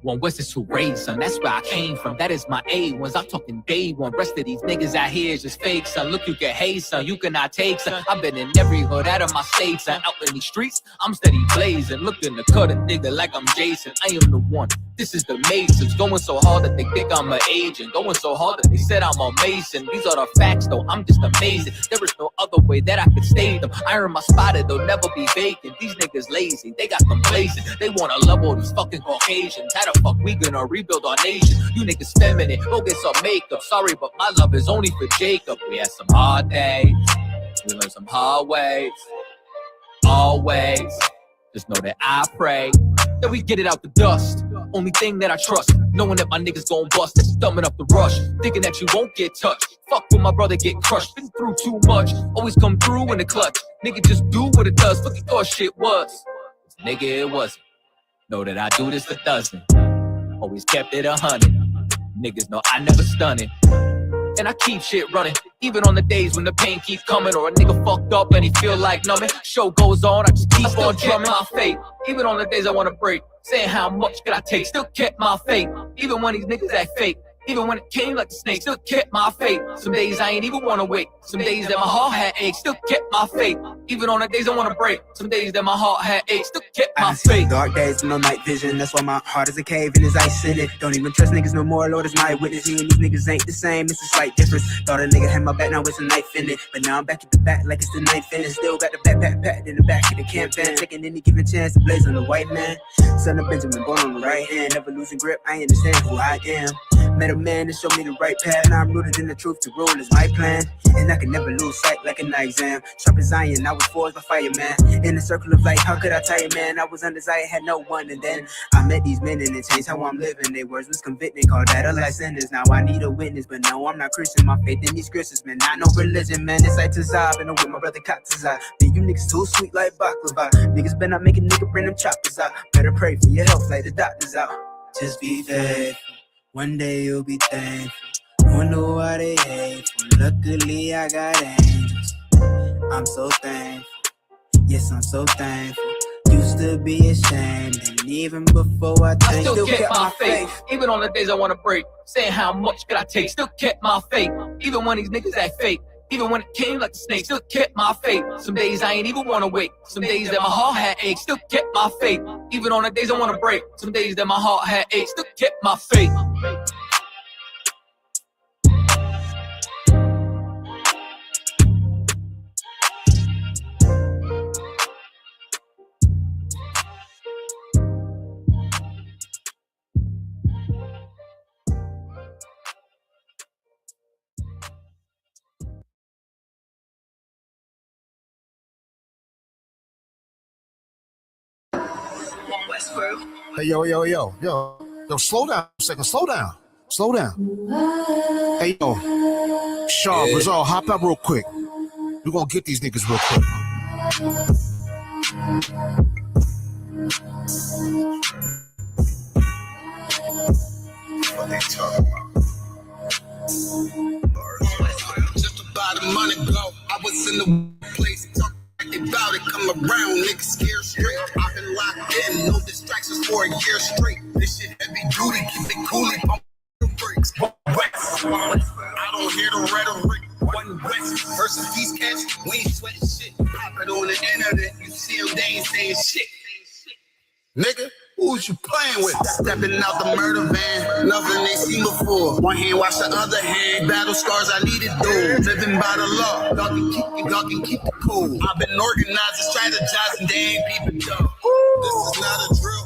One West is who raised, son. That's where I came from. That is my A1s. I'm talking day one. Rest of these niggas out here is just fake, son. Look, you can hate, son. You cannot take, son. I've been in every hood out of my state, son. Out in these streets, I'm steady blazing. Looking to cut a nigga like I'm Jason. I am the one. This is the Masons. Going so hard that they think I'm an agent. Going so hard that they said I'm a Mason. These are the facts, though. I'm just amazing. There is no other way that I could state them. I earn my spot, they'll never be vacant. These niggas lazy. They got complacent. They wanna level these fucking Caucasians. How the fuck we gonna rebuild our nation? You niggas feminine, go get some makeup. Sorry, but my love is only for Jacob. We had some hard days, we learned some hard ways. Always, just know that I pray that we get it out the dust. Only thing that I trust, knowing that my niggas gon' bust. That's thumbing up the rush, thinking that you won't get touched. Fuck when my brother get crushed, been through too much. Always come through in the clutch. Nigga just do what it does, fuck you thought shit was. Nigga, it wasn't. Know that I do this a dozen. Always kept it 100. Niggas know I never stunning. And I keep shit running, even on the days when the pain keep coming, or a nigga fucked up and he feel like numbing. Show goes on, I just keep on drumming my fate. Even on the days I wanna break, saying how much could I take, still kept my faith. Even when these niggas act fake, even when it came like a snake, still kept my faith. Some days I ain't even wanna wait, some days that my heart had aches, still kept my faith. Even on the days I wanna break, some days that my heart had aches, still kept my faith. Dark days with no night vision, that's why my heart is a cave and there's ice in it. Don't even trust niggas no more, Lord is my witness. Me and these niggas ain't the same, it's a slight difference. Thought a nigga had my back, now it's a knife in it. But now I'm back at the back like it's the ninth inning. Still got the backpack packed in the back of the camp van, taking any given chance to blaze on the white man. Son of Benjamin, born on the right hand, never losing grip, I understand who I am. Met a man that showed me the right path, now I'm rooted in the truth, to rule is my plan. And I can never lose sight like an exam. Sharp as iron, I was forged by fire, man. In the circle of life, how could I tell you, man? I was undesired, had no one, and then I met these men and it changed how I'm living. Their words was convicting, called that a life sentence. Now I need a witness, but no, I'm not Christian. My faith in these scriptures, man, not no religion, man. It's like Tazab, and I'm with my brother Katazab. Man, you niggas too sweet like baklava. Niggas better not make a nigga bring them choppers out. Better pray for your health like the doctors out. Just be faithful, one day you'll be thankful. Wonder why they hateful. Luckily I got angels. I'm so thankful. Yes, I'm so thankful. Used to be ashamed, and even before I changed, still kept my faith. Even on the days I wanna break, saying how much could I take, still kept my faith. Even when these niggas act fake, even when it came like a snake, still kept my faith. Some days I ain't even wanna wait, some days that my heart had aches, still kept my faith. Even on the days I wanna break, some days that my heart had aches, still kept my faith. Hey, yo, slow down a second, slow down. Hey, yo, Shaw, Brazil, hop up real quick. We're gonna get these niggas real quick. What they talking about? Just about a month ago, I was in the place talking about it, come around, niggas scared straight. I've been locked in, no distractions for a year straight. This shit heavy duty, keep it coolie, pump the brakes. I don't hear the rhetoric. One West versus these cats, we ain't sweating shit. Pop it on the internet, you see them, they ain't saying shit. Nigga, who's you playing with? Stepping out the murder van, nothing they seen before. One hand wash the other hand, battle scars I needed do. Living by the law, y'all can keep it cool. I've been organizing, strategizing, they ain't peeping though. This is not a drill,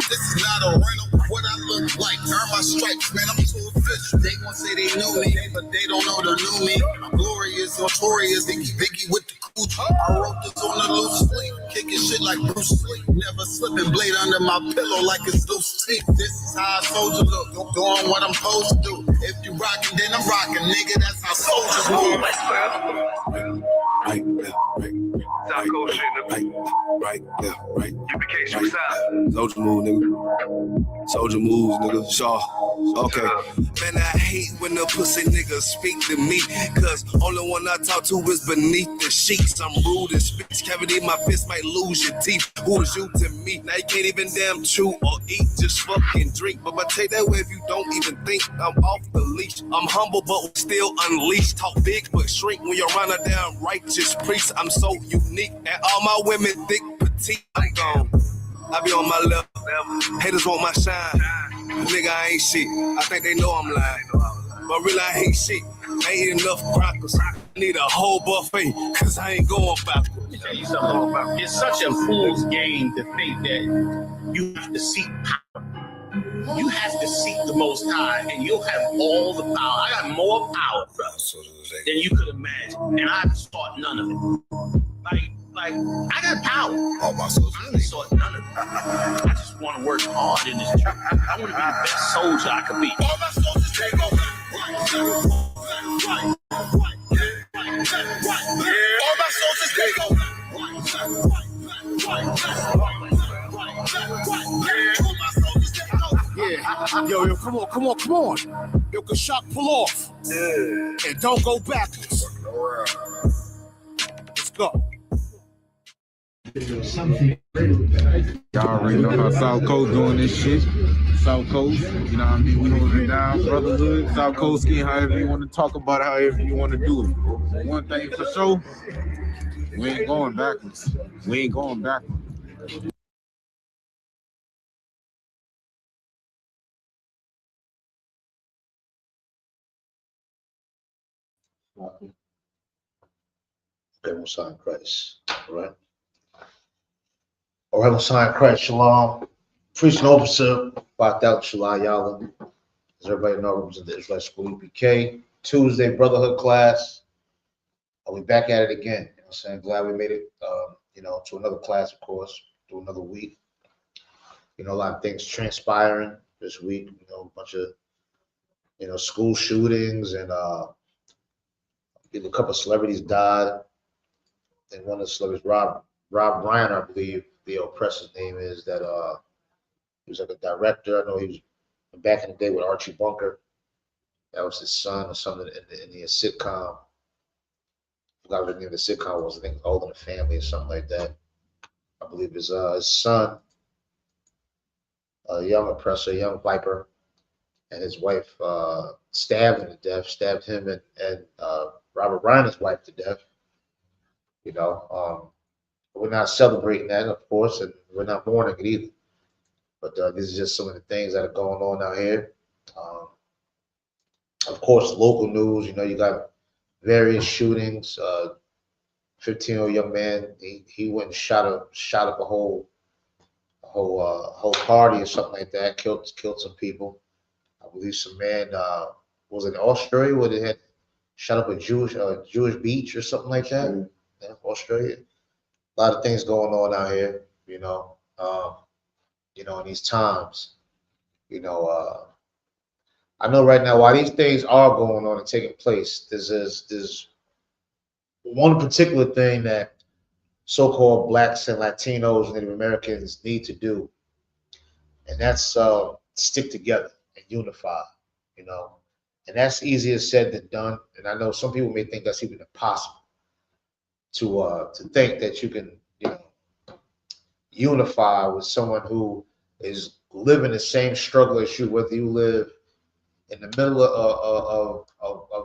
this is not a rental. What I look like, earn my stripes, man, I'm too official. They gon' say they knew me, but they don't know the new me. I'm glorious, notorious, Biggie with the cooch. I wrote this on the loose sleep, kicking shit like Bruce Lee. Never slipping blade under my pillow like it's loose teeth. This is how a soldier look, doing what I'm supposed to do. If you rockin', then I'm rockin', nigga, that's how soldiers move. Right, left, right, right, left, right. UPK Soldier move, nigga. Soldier moves, nigga. Shaw. Okay. Man, I hate when the pussy niggas speak to me, cause only one I talk to is beneath the sheets. I'm rude in speech, cavity in my fist might lose your teeth. Who is you to me? Now you can't even damn chew or eat, just fucking drink. But I take that way if you don't even think I'm off the leash. I'm humble but still unleashed. Talk big but shrink when you're around a damn righteous priest. I'm so unique and all my women thick, petite. I'm gone. I be on my level. Haters want my shine. Nigga, I ain't shit. I think they know I'm lying. But really, I ain't shit. Ain't enough crackers. I need a whole buffet, cause I ain't going backwards. Let me tell you something. It's such a fool's game to think that you have to seek power. You have to seek the Most High, and you'll have all the power. I got more power, brother, than you could imagine, and I've sought none of it. Like I got power. I ain't sought none of it. I just want to work hard in this truck. I want to be the best soldier I could be. All my soldiers take over. All my soldiers take over. Yeah. Yo, come on. Yo, Kashak, pull off. Yeah. And don't go backwards. Let's go. Y'all already know how South Coast doing this shit. South Coast, you know what I mean? We holding it down. Brotherhood, South Coast skin, however you want to talk about it, however you want to do it. But one thing for sure, we ain't going backwards. Okay, we'll sign Christ. All right. All right, we'll sign Christ. Shalom. Priest and officer, 5,000 Shalom Yalem. As everybody knows, represent the Israelite School UPK. Tuesday, Brotherhood class. Are we back at it again? You know what I'm saying? Glad we made it, to another class, of course, to another week. A lot of things transpiring this week. A bunch of, school shootings and a couple of celebrities died. And one of the celebrities, Rob Ryan, I believe the oppressor's name is, that he was like a director. I know he was back in the day with Archie Bunker. That was his son or something in the sitcom. I forgot what the name of the sitcom was. I think All in the Family or something like that. I believe his son, a young oppressor, a young viper, and his wife stabbed him to death, stabbed him and Robert Ryan's wife to death. We're not celebrating that, of course, and we're not mourning it either. But these are just some of the things that are going on out here. Of course, local news, you got various shootings. 15-year-old young man, he went and shot up a whole party or something like that, killed some people. I believe some man was in Australia where they had shot up a Jewish beach or something like that. Yeah, Australia. A lot of things going on out here, in these times. I know right now, while these things are going on and taking place, there's one particular thing that so-called Blacks and Latinos and Native Americans need to do, and that's stick together and unify, and that's easier said than done. And I know some people may think that's even impossible to think that you can, unify with someone who is living the same struggle as you, whether you live in the middle of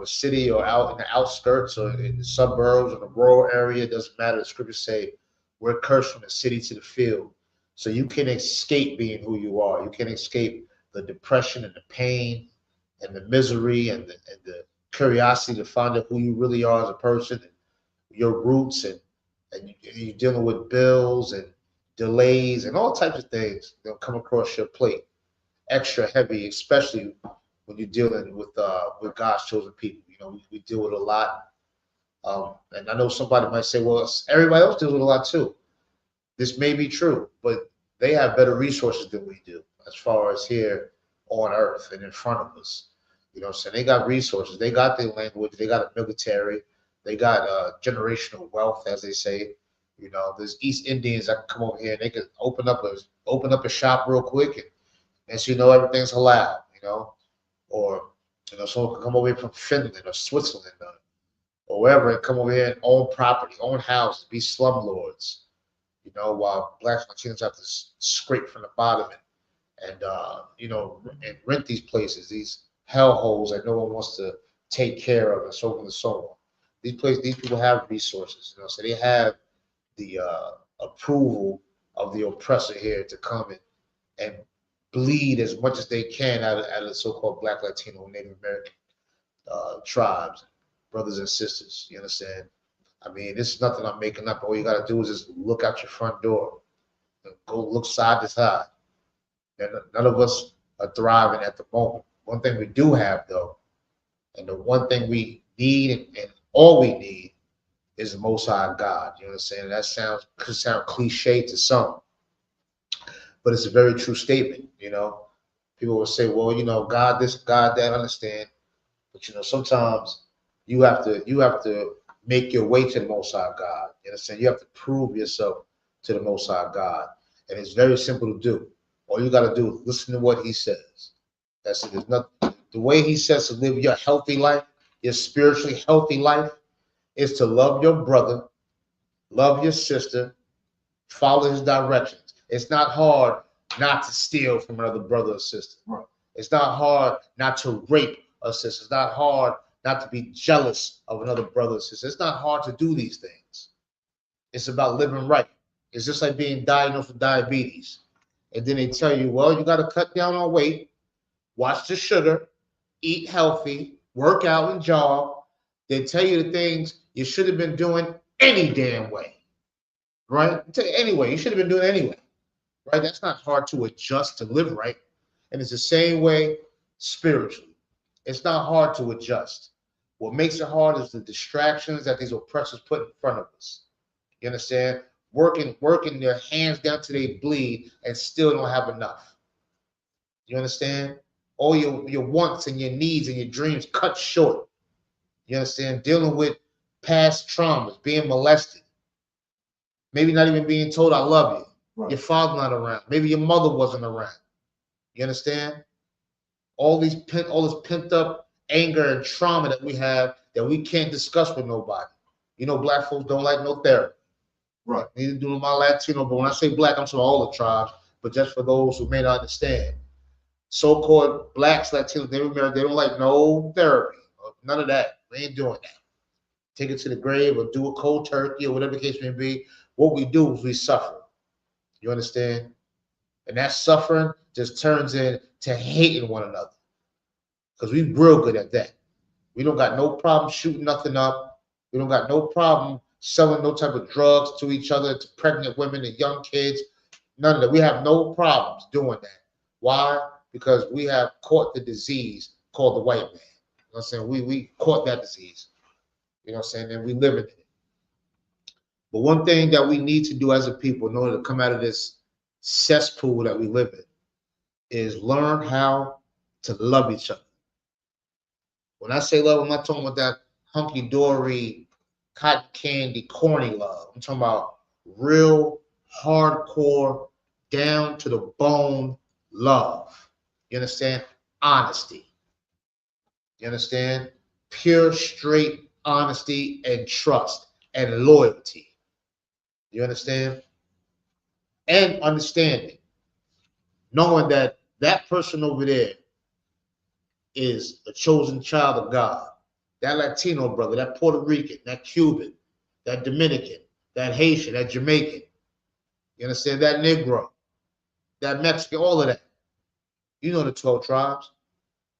a city or out in the outskirts or in the suburbs or the rural area. It doesn't matter. The scriptures say we're cursed from the city to the field. So you can escape being who you are. You can escape the depression and the pain and the misery and the curiosity to find out who you really are as a person, and your roots, and you're dealing with bills and delays and all types of things that'll come across your plate, extra heavy, especially when you're dealing with God's chosen people. We deal with a lot, and I know somebody might say, well, everybody else deals with a lot too. This may be true, but they have better resources than we do as far as here on earth and in front of us. So they got resources, they got their language, they got a military, they got generational wealth, as they say. You know, there's East Indians that can come over here and they can open up a shop real quick and so you know everything's halal, you know, or you know, someone can come over here from Finland or Switzerland or wherever and come over here and own property, own houses, be slumlords, you know, while blacks and Latinos have to scrape from the bottom and you know, and rent these places, these hellholes that no one wants to take care of, and so on and so on. These people have resources, you know, so they have the approval of the oppressor here to come and bleed as much as they can out of the so-called Black, Latino, Native American tribes, brothers and sisters. You understand? I mean, this is nothing I'm making up. All you got to do is just look out your front door and go look side to side. None of us are thriving at the moment. One thing we do have, though, and the one thing we need and all we need is the Most High God. You understand? That could sound cliche to some, but it's a very true statement. You know, people will say, "Well, you know, God this, God that." I understand, but you know, sometimes you have to make your way to the Most High God. You understand? You have to prove yourself to the Most High God, and it's very simple to do. All you got to do is listen to what He says. That's it. There's nothing. The way He says to live your healthy life, your spiritually healthy life, is to love your brother, love your sister, follow His directions. It's not hard not to steal from another brother or sister. Right. It's not hard not to rape a sister. It's not hard not to be jealous of another brother or sister. It's not hard to do these things. It's about living right. It's just like being diagnosed with diabetes. And then they tell you, well, you got to cut down on weight, watch the sugar, eat healthy, work out and jog. They tell you the things you should have been doing any damn way, right? Anyway, you should have been doing it anyway, right? That's not hard to adjust to live right. And it's the same way spiritually. It's not hard to adjust. What makes it hard is the distractions that these oppressors put in front of us. You understand? Working their hands down till they bleed and still don't have enough. You understand? All your wants and your needs and your dreams cut short. You understand? Dealing with past traumas, being molested, maybe not even being told I love you. Right. Your father not around. Maybe your mother wasn't around. You understand? All this pent up anger and trauma that we have that we can't discuss with nobody. You know, black folks don't like no therapy. Right. Neither do my Latino, but when I say black, I'm talking all the tribes, but just for those who may not understand. So-called blacks, Latinos, Native Americans, they don't like no therapy. None of that. We ain't doing that. Take it to the grave or do a cold turkey or whatever the case may be. What we do is we suffer. You understand? And that suffering just turns into hating one another. Because we're real good at that. We don't got no problem shooting nothing up. We don't got no problem selling no type of drugs to each other, to pregnant women and young kids. None of that. We have no problems doing that. Why? Because we have caught the disease called the white man. You know what I'm saying? We caught that disease. You know what I'm saying? And we live in it. But one thing that we need to do as a people in order to come out of this cesspool that we live in is learn how to love each other. When I say love, I'm not talking about that hunky-dory, cotton candy, corny love. I'm talking about real, hardcore, down to the bone love. You understand? Honesty. You understand? Pure, straight honesty and trust and loyalty. You understand? And understanding. Knowing that that person over there is a chosen child of God. That Latino brother, that Puerto Rican, that Cuban, that Dominican, that Haitian, that Jamaican. You understand? That Negro, that Mexican, all of that. You know the 12 tribes.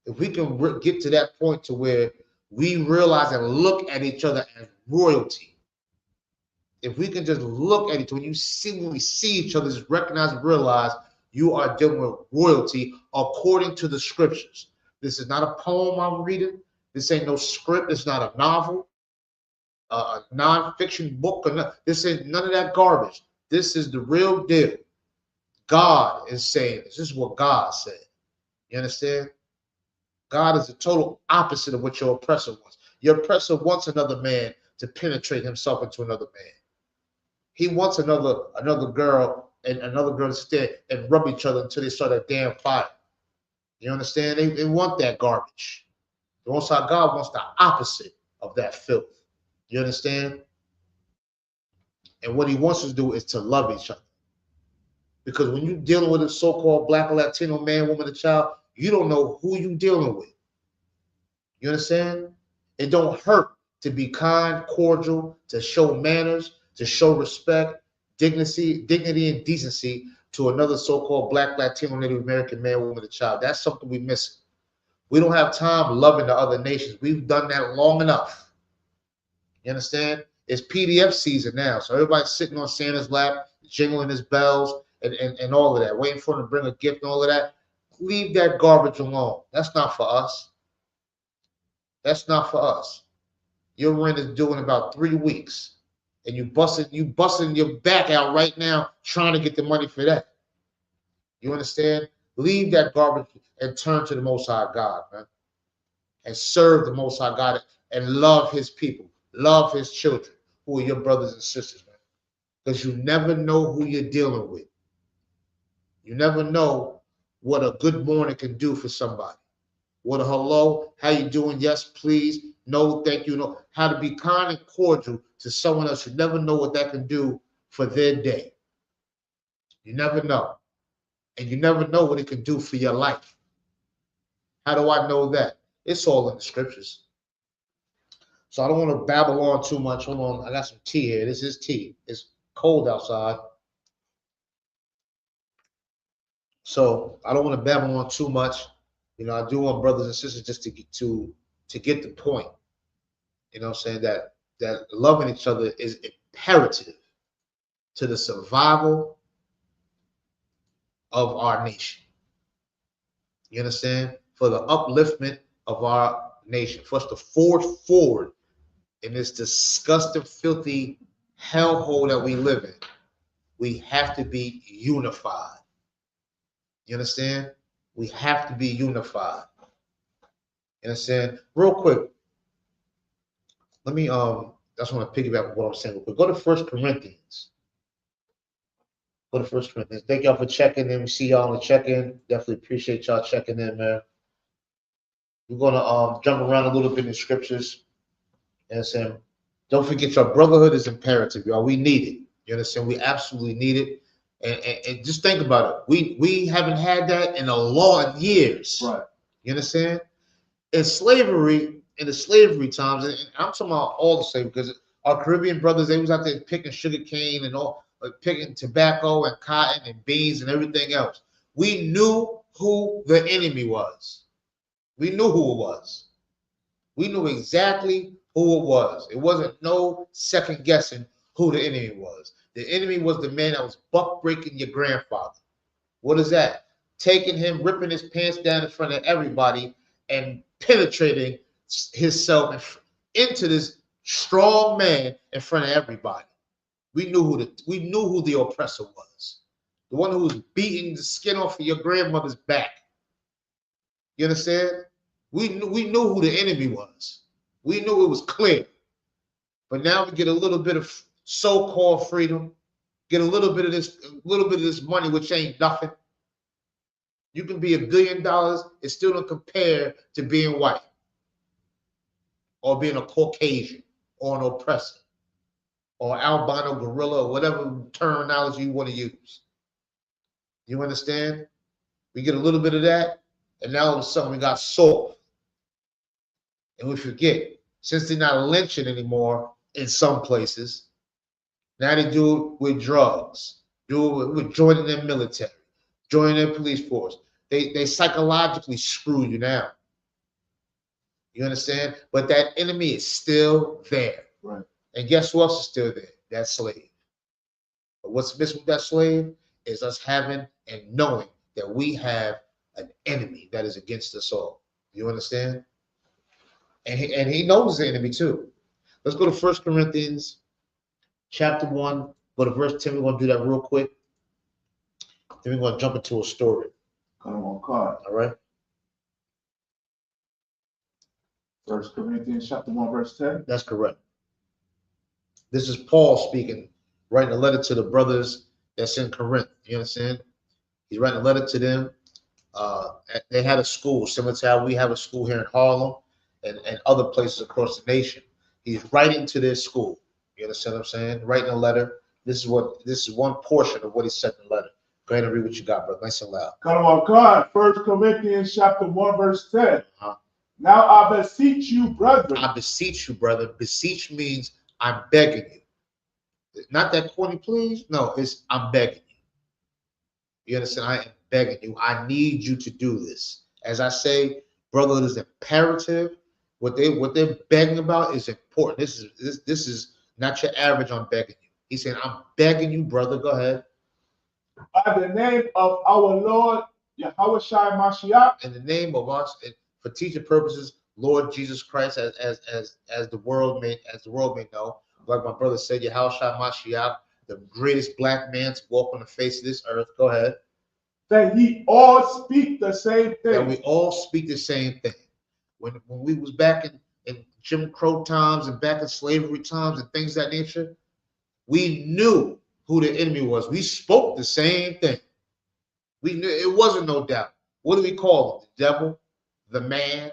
If we can get to that point to where we realize and look at each other as royalty. If we can just look at each other, when we see each other, just recognize and realize you are dealing with royalty according to the scriptures. This is not a poem I'm reading. This ain't no script. It's not a novel, a non-fiction book. This ain't none of that garbage. This is the real deal. God is saying this. This is what God said. You understand? God is the total opposite of what your oppressor wants. Your oppressor wants another man to penetrate himself into another man. He wants another girl and another girl to stay and rub each other until they start a damn fire. You understand? They want that garbage. The Most High God wants the opposite of that filth. You understand? And what he wants us to do is to love each other. Because when you're dealing with a so-called black or Latino man, woman, or child, you don't know who you're dealing with. You understand? It don't hurt to be kind, cordial, to show manners, to show respect, dignity and decency to another so-called black, Latino, Native American man, woman, or child. That's something we're missing. We don't have time loving the other nations. We've done that long enough. You understand? It's PDF season now. So everybody's sitting on Santa's lap, jingling his bells and all of that, waiting for him to bring a gift and all of that. Leave that garbage alone. That's not for us. That's not for us. Your rent is due in about 3 weeks. And you busting your back out right now trying to get the money for that. You understand? Leave that garbage and turn to the Most High God, man. And serve the Most High God and love his people. Love his children, who are your brothers and sisters, man. Because you never know who you're dealing with. You never know what a good morning can do for somebody. What a hello, how you doing? Yes, please. No, thank you. No, how to be kind and cordial to someone else. You never know what that can do for their day. You never know. And you never know what it can do for your life. How do I know that? It's all in the scriptures. So I don't want to babble on too much. Hold on, I got some tea here. This is tea. It's cold outside. So I don't want to babble on too much. You know, I do want brothers and sisters just to get the point. You know what I'm saying? That loving each other is imperative to the survival of our nation. You understand? For the upliftment of our nation, for us to forward in this disgusting, filthy hellhole that we live in, we have to be unified. You understand? We have to be unified. You understand? Real quick, let me that's want to piggyback what I'm saying real quick. Go to 1 Corinthians. Go to 1 Corinthians. Thank y'all for checking in. We see y'all on the check-in. Definitely appreciate y'all checking in, man. We're gonna jump around a little bit in the scriptures. You understand? Don't forget your brotherhood is imperative, y'all. We need it. You understand? We absolutely need it. And just think about it. We haven't had that in a long years. Right. You understand? In slavery, in the slavery times, and I'm talking about all the slavery, because our Caribbean brothers, they was out there picking sugar cane and all, picking tobacco and cotton and beans and everything else. We knew who the enemy was. We knew who it was. We knew exactly who it was. It wasn't no second guessing who the enemy was. The enemy was the man that was buck breaking your grandfather. What is that? Taking him, ripping his pants down in front of everybody and penetrating himself into this strong man in front of everybody. We knew who the oppressor was. The one who was beating the skin off of your grandmother's back. You understand? We knew who the enemy was. We knew it was clear. But now we get a little bit of so-called freedom, get a little bit of this money, which ain't nothing. You can be $1 billion, it still don't compare to being white or being a Caucasian or an oppressor or albino gorilla or whatever terminology you want to use. You understand? We get a little bit of that, and now all of a sudden we got soft. And we forget, since they're not lynching anymore in some places, now they do it with drugs, do it with joining their military, joining their police force. They psychologically screw you now. You understand? But that enemy is still there. Right. And guess who else is still there? That slave. But what's missing with that slave is us having and knowing that we have an enemy that is against us all. You understand? And he knows the enemy too. Let's go to 1 Corinthians chapter 1, go to verse 10. We're going to do that real quick. Then we're going to jump into a story. Cut him on card. All right? 1 Corinthians chapter 1, verse 10. That's correct. This is Paul speaking writing a letter to the brothers that's in Corinth. You understand? He's writing a letter to them. They had a school similar to how we have a school here in Harlem and other places across the nation. He's writing to their school. You understand what I'm saying? Writing a letter. This is one portion of what he said in the letter. Go ahead and read what you got, brother. Nice and loud. Come on, God. 1 Corinthians chapter 1, verse 10. Uh-huh. Now I beseech you, brethren. I beseech you, brother. Beseech means I'm begging you. Not that corny, please. No, it's I'm begging you. You understand? I am begging you. I need you to do this. As I say, brotherhood is imperative. What they're begging about is important. This is not your average on begging you. He's saying, I'm begging you, brother. Go ahead. By the name of our Lord Yahushua Mashiach. In the name of us, for teaching purposes, Lord Jesus Christ, as the world may know. Like my brother said, Yahushua Mashiach, the greatest black man to walk on the face of this earth. Go ahead. That ye all speak the same thing. That we all speak the same thing. When we was back in Jim Crow times and back in slavery times and things of that nature, we knew who the enemy was. We spoke the same thing. We knew it wasn't no doubt. What do we call him? The devil, the man,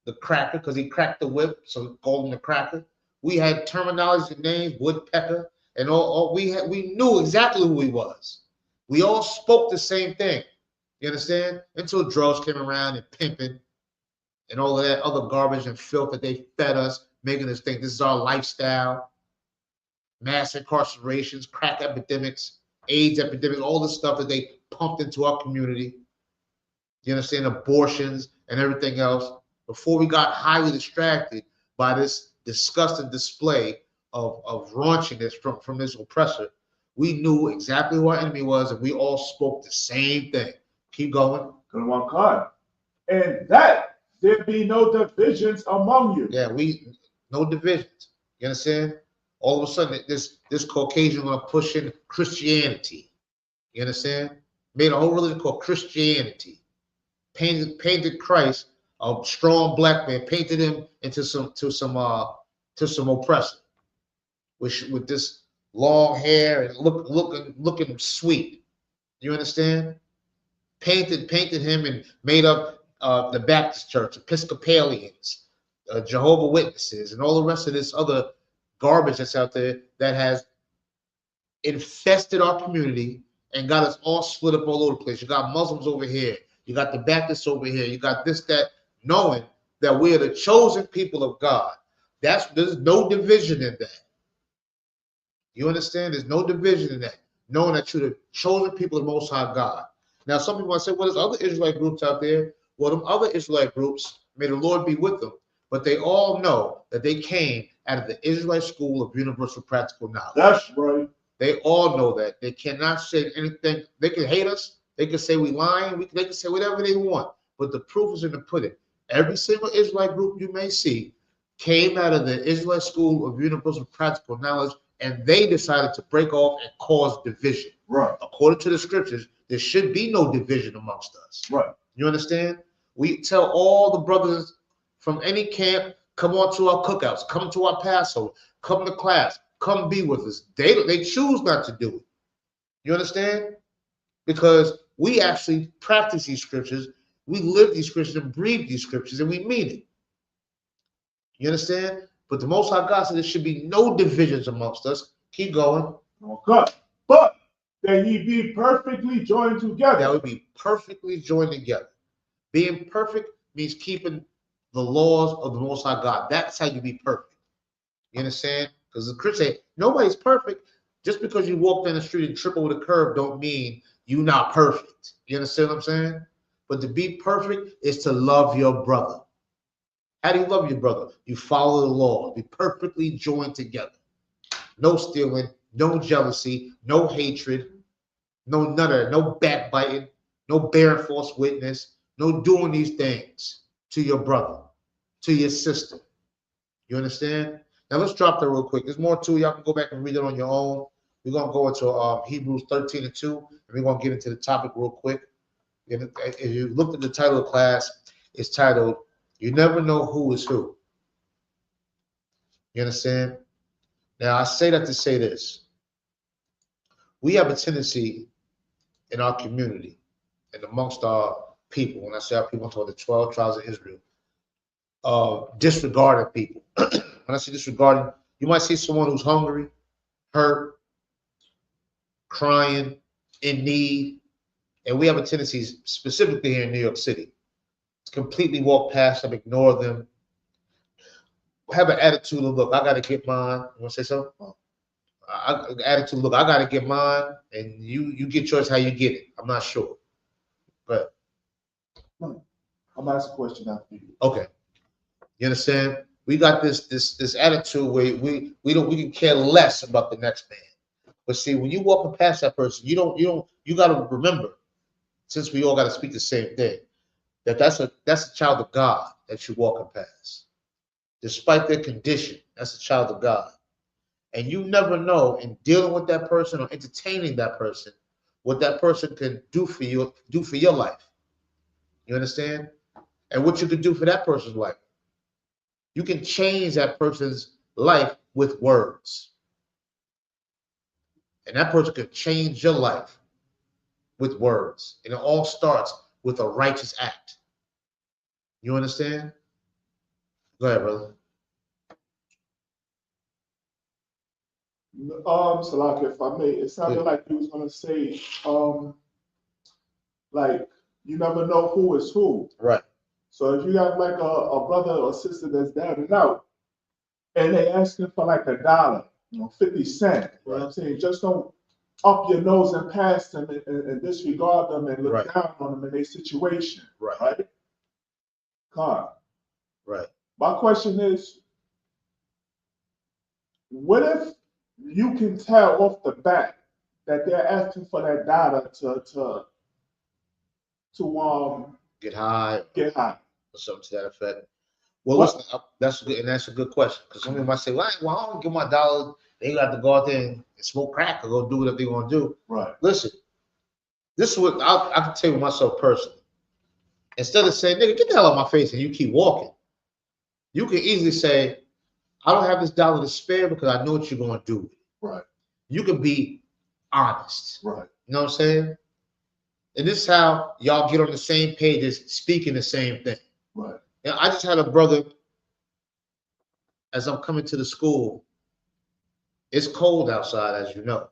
the cracker, because he cracked the whip, so we called him the cracker. We had terminology, names, woodpecker, and all we knew exactly who he was. We all spoke the same thing. You understand? Until drugs came around and pimping and all of that other garbage and filth that they fed us, making us think this is our lifestyle. Mass incarcerations, crack epidemics, AIDS epidemics, all the stuff that they pumped into our community. You understand? Abortions and everything else. Before we got highly distracted by this disgusting display of raunchiness from this oppressor, we knew exactly who our enemy was, and we all spoke the same thing. Keep going. Come on, God. And that there be no divisions among you. Yeah, no divisions. You understand? All of a sudden, this Caucasian gonna push in Christianity. You understand? Made a whole religion called Christianity. Painted Christ, a strong black man, painted him into some oppressor, with this long hair and looking sweet. You understand? Painted him and made up the Baptist Church, Episcopalians, Jehovah's Witnesses, and all the rest of this other garbage that's out there that has infested our community and got us all split up all over the place. You got Muslims over here, you got the Baptists over here, you got this, that, knowing that we are the chosen people of God. There's no division in that. You understand? There's no division in that. Knowing that you're the chosen people of the Most High God. Now, some people might say, well, there's other Israelite groups out there. Well, them other Israelite groups, may the Lord be with them. But they all know that they came out of the Israelite School of Universal Practical Knowledge. That's right. They all know that. They cannot say anything. They can hate us. They can say we lying. They can say whatever they want. But the proof is in the pudding. Every single Israelite group you may see came out of the Israelite School of Universal Practical Knowledge, and they decided to break off and cause division. Right. According to the scriptures, there should be no division amongst us. Right. You understand? We tell all the brothers from any camp, come on to our cookouts, come to our Passover, come to class, come be with us. They choose not to do it. You understand? Because we actually practice these scriptures, we live these scriptures and breathe these scriptures, and we mean it. You understand? But the Most High God said there should be no divisions amongst us. Keep going. Okay. But that ye be perfectly joined together. That would be perfectly joined together. Being perfect means keeping the laws of the Most High God. That's how you be perfect. You understand? Because the Christians say nobody's perfect. Just because you walk down the street and trip over the curb don't mean you're not perfect. You understand what I'm saying? But to be perfect is to love your brother. How do you love your brother? You follow the law. Be perfectly joined together. No stealing, no jealousy, no hatred, no none of that, no backbiting, no bearing false witness, no doing these things to your brother, to your sister. You understand? Now let's drop that real quick. There's more to it. Y'all can go back and read it on your own. We're going to go into Hebrews 13:2, and we're going to get into the topic real quick. If you looked at the title of class, it's titled, You Never Know Who is Who. You understand? Now, I say that to say this. we have a tendency in our community and amongst our people, when I say our people, I'm talking the 12 tribes of Israel, disregarding people. When I say disregarding, you might see someone who's hungry, hurt, crying, in need, and we have a tendency, specifically here in New York City, to completely walk past them, ignore them, have an attitude of, look, I got to get mine. You want to say something? Attitude, look, I got to get mine, and you get yours how you get it. I'm not sure. But I'm gonna ask a question after you. Okay. You understand? We got this attitude where we can care less about the next man. But see, when you walking past that person, you got to remember, since we all got to speak the same thing, that's a child of God that you're walking past. Despite their condition, that's a child of God. And you never know, in dealing with that person or entertaining that person, what that person can do for you, do for your life. You understand? And what you can do for that person's life. You can change that person's life with words. And that person can change your life with words. And it all starts with a righteous act. You understand? Go ahead, brother. Salaki, if I may, it sounded like you was gonna say, like you never know who is who. Right. So if you got like a brother or sister that's down and out, and they asking for like $1, 50 cents, you know what I'm saying? Just don't up your nose and pass them and disregard them and look down on them in their situation. Right. Right. My question is, what if you can tell off the bat that they're asking for that data to get high, or something to that effect? Well, listen, that's a good question, because some people might say, well, I don't give my $1. They got to go out there and smoke crack or go do whatever they want to do. Right. Listen, this is what I can tell you myself personally. Instead of saying, nigga, get the hell out of my face and you keep walking, you can easily say, I don't have this $1 to spare because I know what you're going to do with it. Right. You can be honest. Right. You know what I'm saying? And this is how y'all get on the same pages, speaking the same thing. Right. And I just had a brother, as I'm coming to the school, it's cold outside, as you know.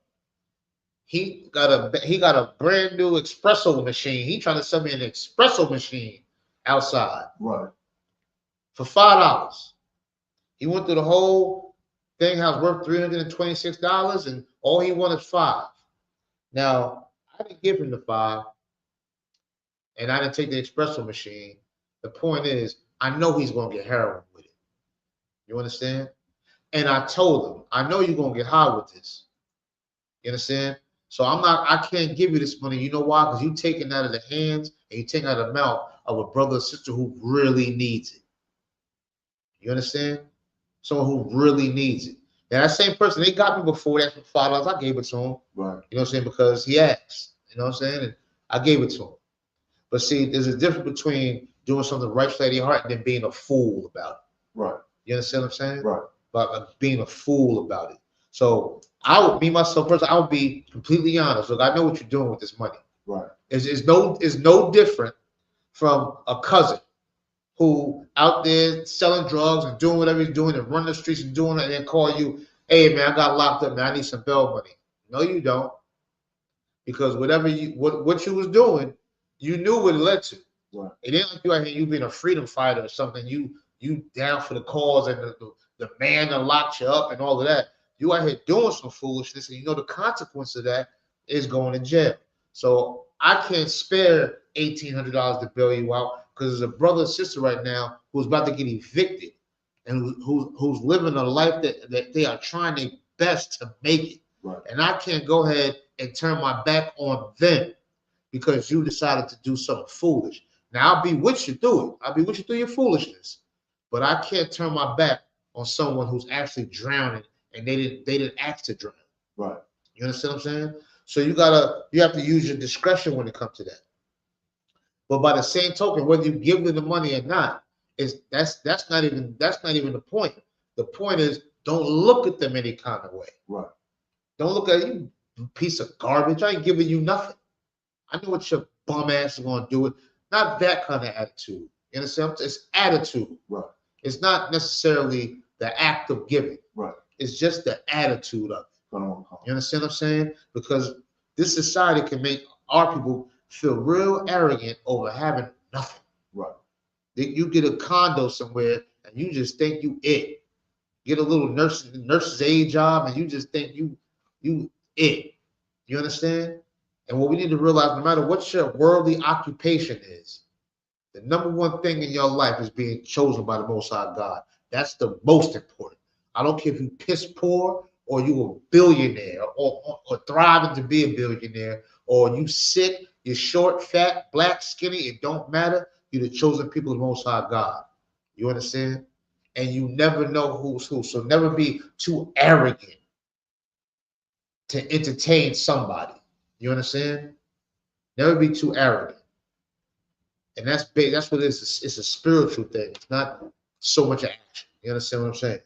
He got a brand new espresso machine. He trying to sell me an espresso machine outside. Right. For $5. He went through the whole thing, how it's worth $326, and all he wanted is $5. Now, I didn't give him the $5, and I didn't take the espresso machine. The point is, I know he's going to get heroin with it. You understand? And I told him, I know you're going to get high with this. You understand? So I can't give you this money. You know why? Because you're taking it out of the hands and you're taking it out of the mouth of a brother or sister who really needs it. You understand? Someone who really needs it. Now, that same person, they got me before that for $5. I gave it to him. Right. You know what I'm saying? Because he asked. You know what I'm saying? And I gave it to him. But see, there's a difference between doing something right for your heart and then being a fool about it. Right. You understand what I'm saying? Right. But being a fool about it. So I would be myself personally, I would be completely honest. Look, I know what you're doing with this money. Right. It's no different from a cousin who out there selling drugs and doing whatever he's doing and running the streets and doing it, and then call you, hey man, I got locked up, man, I need some bail money. No, you don't. Because whatever what you was doing, you knew what it led to. Right. It ain't like you out here, you being a freedom fighter or something, you down for the cause and the man that locked you up and all of that. You out here doing some foolishness, and you know the consequence of that is going to jail. So I can't spare $1,800 to bail you out, because there's a brother or sister right now who's about to get evicted and who's living a life that they are trying their best to make it. Right. And I can't go ahead and turn my back on them because you decided to do something foolish. Now I'll be with you through it. I'll be with you through your foolishness, but I can't turn my back on someone who's actually drowning and they didn't ask to drown. Right. You understand what I'm saying? So you have to use your discretion when it comes to that. But by the same token, whether you give them the money or not, that's not even the point. The point is, don't look at them any kind of way. Right. Don't look at you piece of garbage. I ain't giving you nothing. I know what your bum ass is gonna do. It. Not that kind of attitude. You understand? It's attitude. Right. It's not necessarily the act of giving. Right. It's just the attitude of it. You understand what I'm saying? Because this society can make our people feel real arrogant over having nothing. Right. You get a condo somewhere and you just think you it. Get a little nurse's aide job and you just think you it. You understand? And what we need to realize, no matter what your worldly occupation is, the number one thing in your life is being chosen by the Most High God. That's the most important. I don't care if you piss poor or you a billionaire or thriving to be a billionaire or you sick, you're short, fat, black, skinny, it don't matter. You're the chosen people of the Most High God. You understand? And you never know who's who. So never be too arrogant to entertain somebody. You understand? Never be too arrogant. And that's big. That's what it is. It's a spiritual thing. It's not so much action. You understand what I'm saying?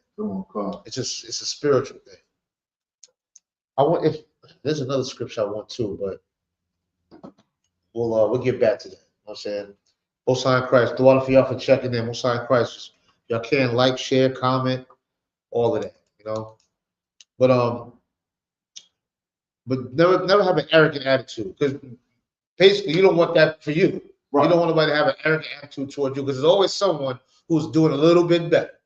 It's a spiritual thing. If there's another scripture I want too, but we'll get back to that. You know what I'm saying? Most High in Christ. Do all for y'all for checking in. Most High in Christ. Y'all can like, share, comment, all of that. You know, but never have an arrogant attitude, because basically you don't want that for you. Right. You don't want nobody to have an arrogant attitude towards you, because there's always someone who's doing a little bit better.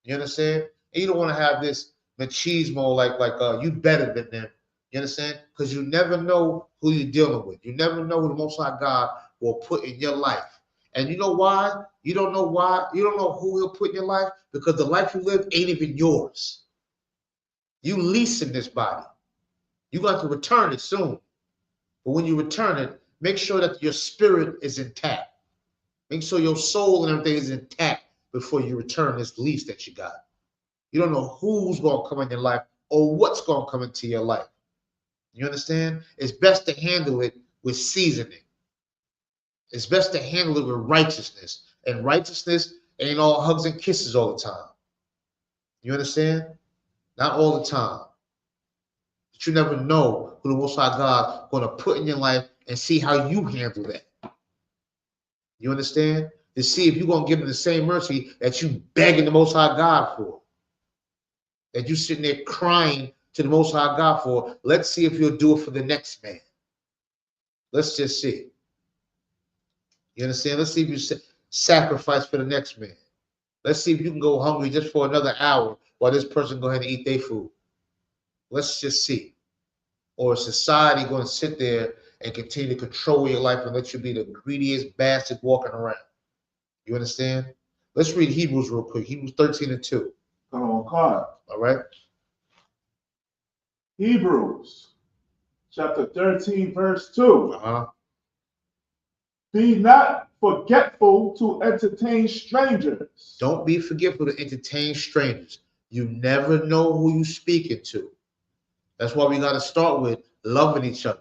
You understand? And you don't want to have this machismo like you better than them. You understand? Because you never know who you're dealing with. You never know who the Most High God will put in your life. And you know why? You don't know why? You don't know who he'll put in your life? Because the life you live ain't even yours. You leasing this body. You're going to have to return it soon. But when you return it, make sure that your spirit is intact. Make sure your soul and everything is intact before you return this lease that you got. You don't know who's going to come in your life or what's going to come into your life. You understand? It's best to handle it with seasoning. It's best to handle it with righteousness. And righteousness ain't all hugs and kisses all the time. You understand? Not all the time. But you never know who the Most High God is going to put in your life and see how you handle that. You understand? To see if you're going to give him the same mercy that you begging the Most High God for. That you sitting there crying to the Most High God for. Let's see if you'll do it for the next man. Let's just see. You understand? Let's see if you sacrifice for the next man. Let's see if you can go hungry just for another hour while this person go ahead and eat their food. Let's just see. Or is society going to sit there and continue to control your life and let you be the greediest bastard walking around? You understand? Let's read Hebrews real quick. Hebrews 13:2. Come on, Carl. All right. Hebrews chapter 13, verse 2. Be not forgetful to entertain strangers. Don't be forgetful to entertain strangers. You never know who you're speaking to. That's why we got to start with loving each other.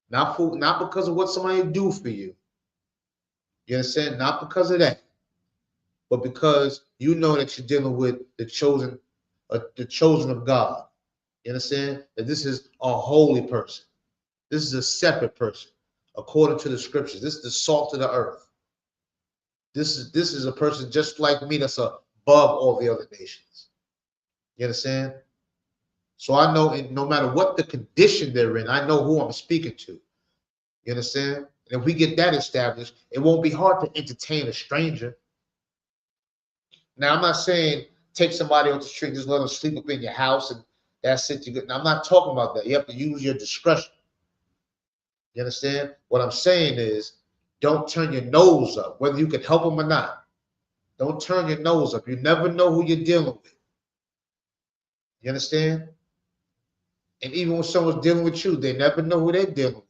Not because of what somebody do for you. You understand? Not because of that. But because you know that you're dealing with the chosen of God. You understand? That this is a holy person. This is a separate person, according to the scriptures. This is the salt of the earth. This is a person just like me that's above all the other nations. You understand? So I know, no matter what the condition they're in, I know who I'm speaking to. You understand? And if we get that established, it won't be hard to entertain a stranger. Now, I'm not saying take somebody off the street, just let them sleep up in your house and that's it. Now, I'm not talking about that. You have to use your discretion. You understand? What I'm saying is, don't turn your nose up, whether you can help them or not. Don't turn your nose up. You never know who you're dealing with. You understand? And even when someone's dealing with you, they never know who they're dealing with.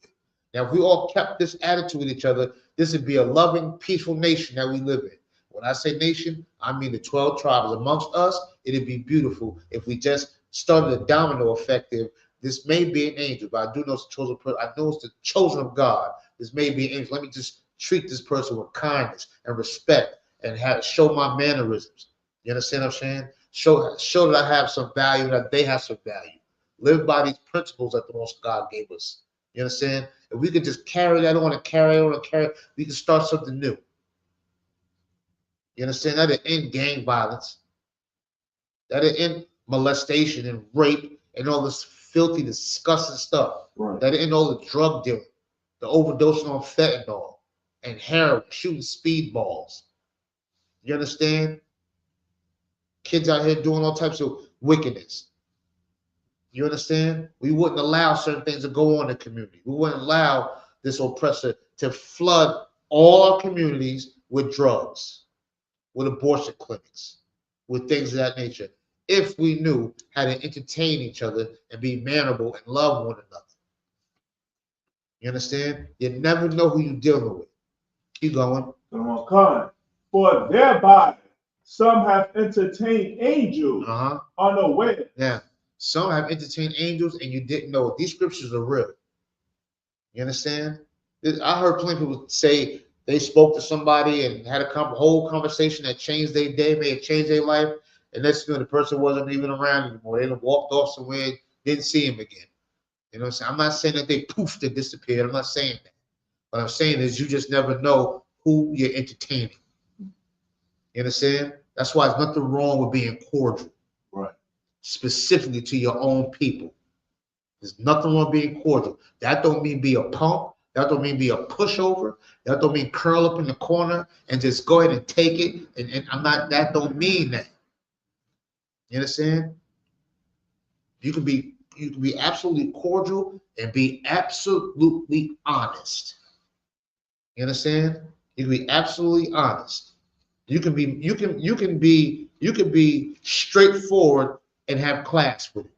Now, if we all kept this attitude with each other, this would be a loving, peaceful nation that we live in. When I say nation, I mean the 12 tribes. Amongst us, it'd be beautiful if we just started a domino effect. This may be an angel, but I do know it's a chosen person. I know it's the chosen of God. This may be an angel. Let me just treat this person with kindness and respect and show my mannerisms. You understand what I'm saying? Show that I have some value, that they have some value. live by these principles that the Most God gave us. You understand? If we could just carry that on and carry on and carry, we can start something new. You understand? That'll end gang violence. That'll end molestation and rape and all this filthy, disgusting stuff. Right. That'll end all the drug dealing, the overdosing on fentanyl and heroin, shooting speedballs. You understand? Kids out here doing all types of wickedness. You understand? We wouldn't allow certain things to go on in the community. We wouldn't allow this oppressor to flood all our communities with drugs, with abortion clinics, with things of that nature, if we knew how to entertain each other and be mannerable and love one another. You understand? You never know who you're dealing with. Keep going. For thereby some have entertained angels unaware. Yeah. Some have entertained angels and you didn't know it. These scriptures are real. You understand? I heard plenty of people say they spoke to somebody and had a whole conversation that changed their day, may have changed their life, and next thing the person wasn't even around anymore. They walked off somewhere, didn't see him again. You know what I'm saying? I'm not saying that they poofed and disappeared. I'm not saying that. What I'm saying is you just never know who you're entertaining. You understand? That's why there's nothing wrong with being cordial. Right. Specifically to your own people. There's nothing wrong with being cordial. That don't mean be a punk. That don't mean be a pushover. That don't mean curl up in the corner and just go ahead and take it. And I'm not, that don't mean that. You understand? You can be absolutely cordial and be absolutely honest. You understand? You can be absolutely honest. You can be straightforward and have class with it.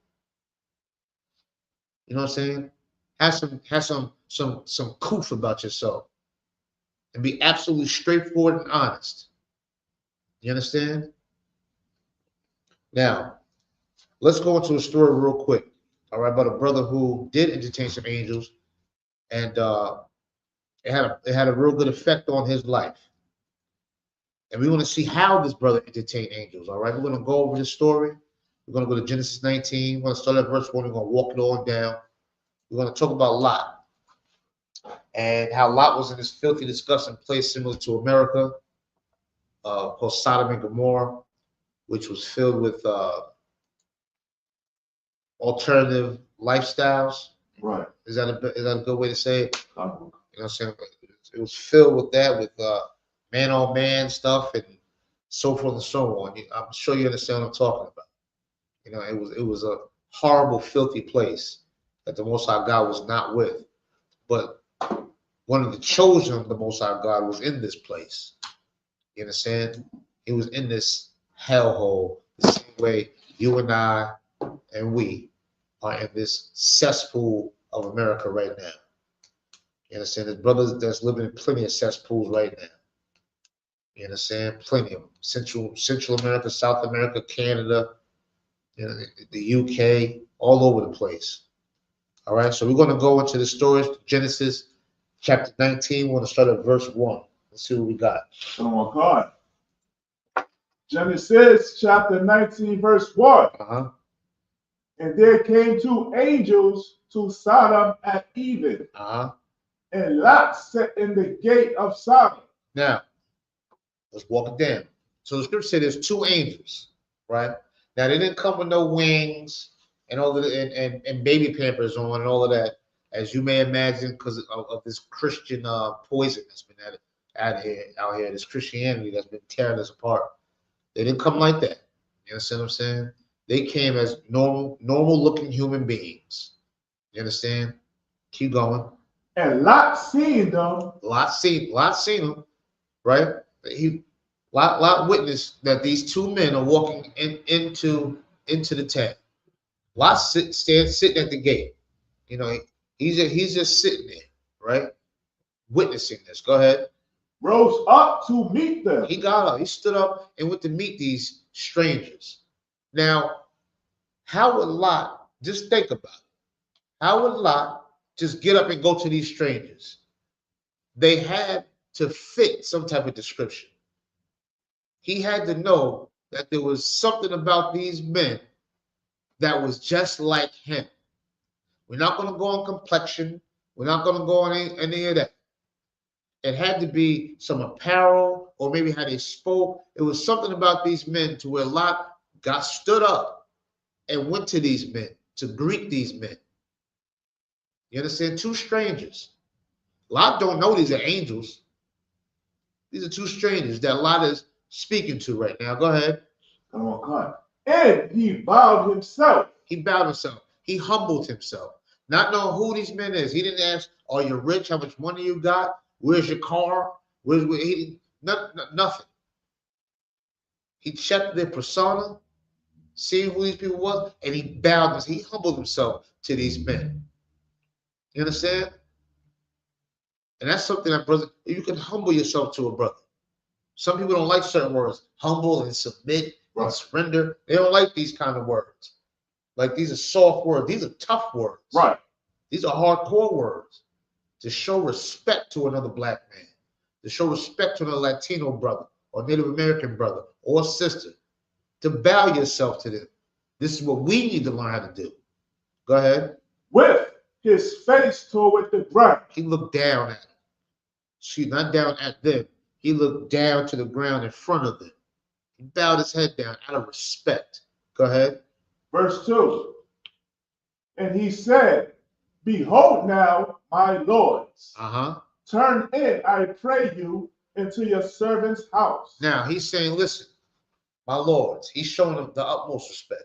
You know what I'm saying? Have some coof about yourself and be absolutely straightforward and honest. You understand? Now, let's go into a story real quick. All right, about a brother who did entertain some angels, and it had a real good effect on his life. And we want to see how this brother entertained angels. All right, we're going to go over this story. We're going to go to Genesis 19. We're going to start at verse 1. We're going to walk it on down. We're going to talk about Lot and how Lot was in this filthy, disgusting place similar to America, called Sodom and Gomorrah, which was filled with alternative lifestyles. Right. Is that a good way to say it? You know what I'm saying? It was filled with that, with man on man stuff and so forth and so on. I'm sure you understand what I'm talking about. You know, it was a horrible, filthy place that the Most High God was not with. But one of the chosen of the Most High God was in this place. You understand? He was in this hellhole the same way you and I and we are in this cesspool of America right now. You understand? There's brothers that's living in plenty of cesspools right now. You understand? Plenty of them. Central America, South America, Canada, you know, the UK, all over the place. All right, so we're going to go into the story, Genesis chapter 19. We're going to start at verse 1. Let's see what we got. Oh, God. Genesis chapter 19, verse 1. And there came two angels to Sodom at even. And Lot sat in the gate of Sodom. Now, let's walk it down. So the scripture said there's two angels, right? Now, they didn't come with no wings and all of the, and baby pampers on and all of that, as you may imagine, because of this Christian poison that's been out here, this Christianity that's been tearing us apart. They didn't come like that. You understand what I'm saying? They came as normal looking human beings. You understand? Keep going. And Lot seen them. Lot seen them, right? Lot witnessed that these two men are walking into the tent. Lot sitting at the gate. You know, he's just sitting there, right? Witnessing this. Go ahead. Rose up to meet them. He got up. He stood up and went to meet these strangers. Now, how would Lot, just think about it. How would Lot just get up and go to these strangers? They had to fit some type of description. He had to know that there was something about these men that was just like him. We're not going to go on complexion. We're not going to go on any of that. It had to be some apparel or maybe how they spoke. It was something about these men to where Lot got stood up and went to these men to greet these men. You understand? Two strangers. Lot don't know these are angels. These are two strangers that Lot is speaking to right now. Go ahead. Come on, God. And he bowed himself. He bowed himself. He humbled himself. Not knowing who these men is. He didn't ask, are you rich? How much money you got? Where's your car? Nothing. He checked their persona, seeing who these people was, and he bowed. He humbled himself to these men. You understand? And that's something that, brother, you can humble yourself to a brother. Some people don't like certain words. Humble and submit and surrender. They don't like these kind of words. Like, these are soft words. These are tough words. Right. These are hardcore words. To show respect to another black man. To show respect to another Latino brother or Native American brother or sister. To bow yourself to them. This is what we need to learn how to do. Go ahead. With his face toward the ground. He looked down at them. Excuse me, not down at them. He looked down to the ground in front of them. He bowed his head down out of respect. Go ahead. Verse 2. And he said, behold now, my lords. Turn in, I pray you, into your servant's house. Now he's saying, listen, my lords. He's showing them the utmost respect.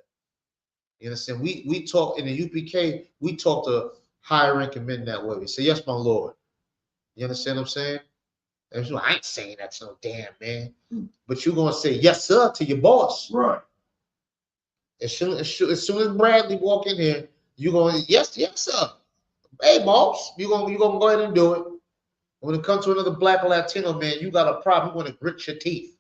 You understand? We talk in the UPK, we talk to higher ranking men that way. We say, yes, my lord. You understand what I'm saying? And so, I ain't saying that to no damn man. But you're going to say, yes, sir, to your boss. Right. As soon as Bradley walk in here, you're going, yes, sir. Hey, boss, you're going to go ahead and do it. When it comes to another black or Latino man, you got a problem. You want to grit your teeth.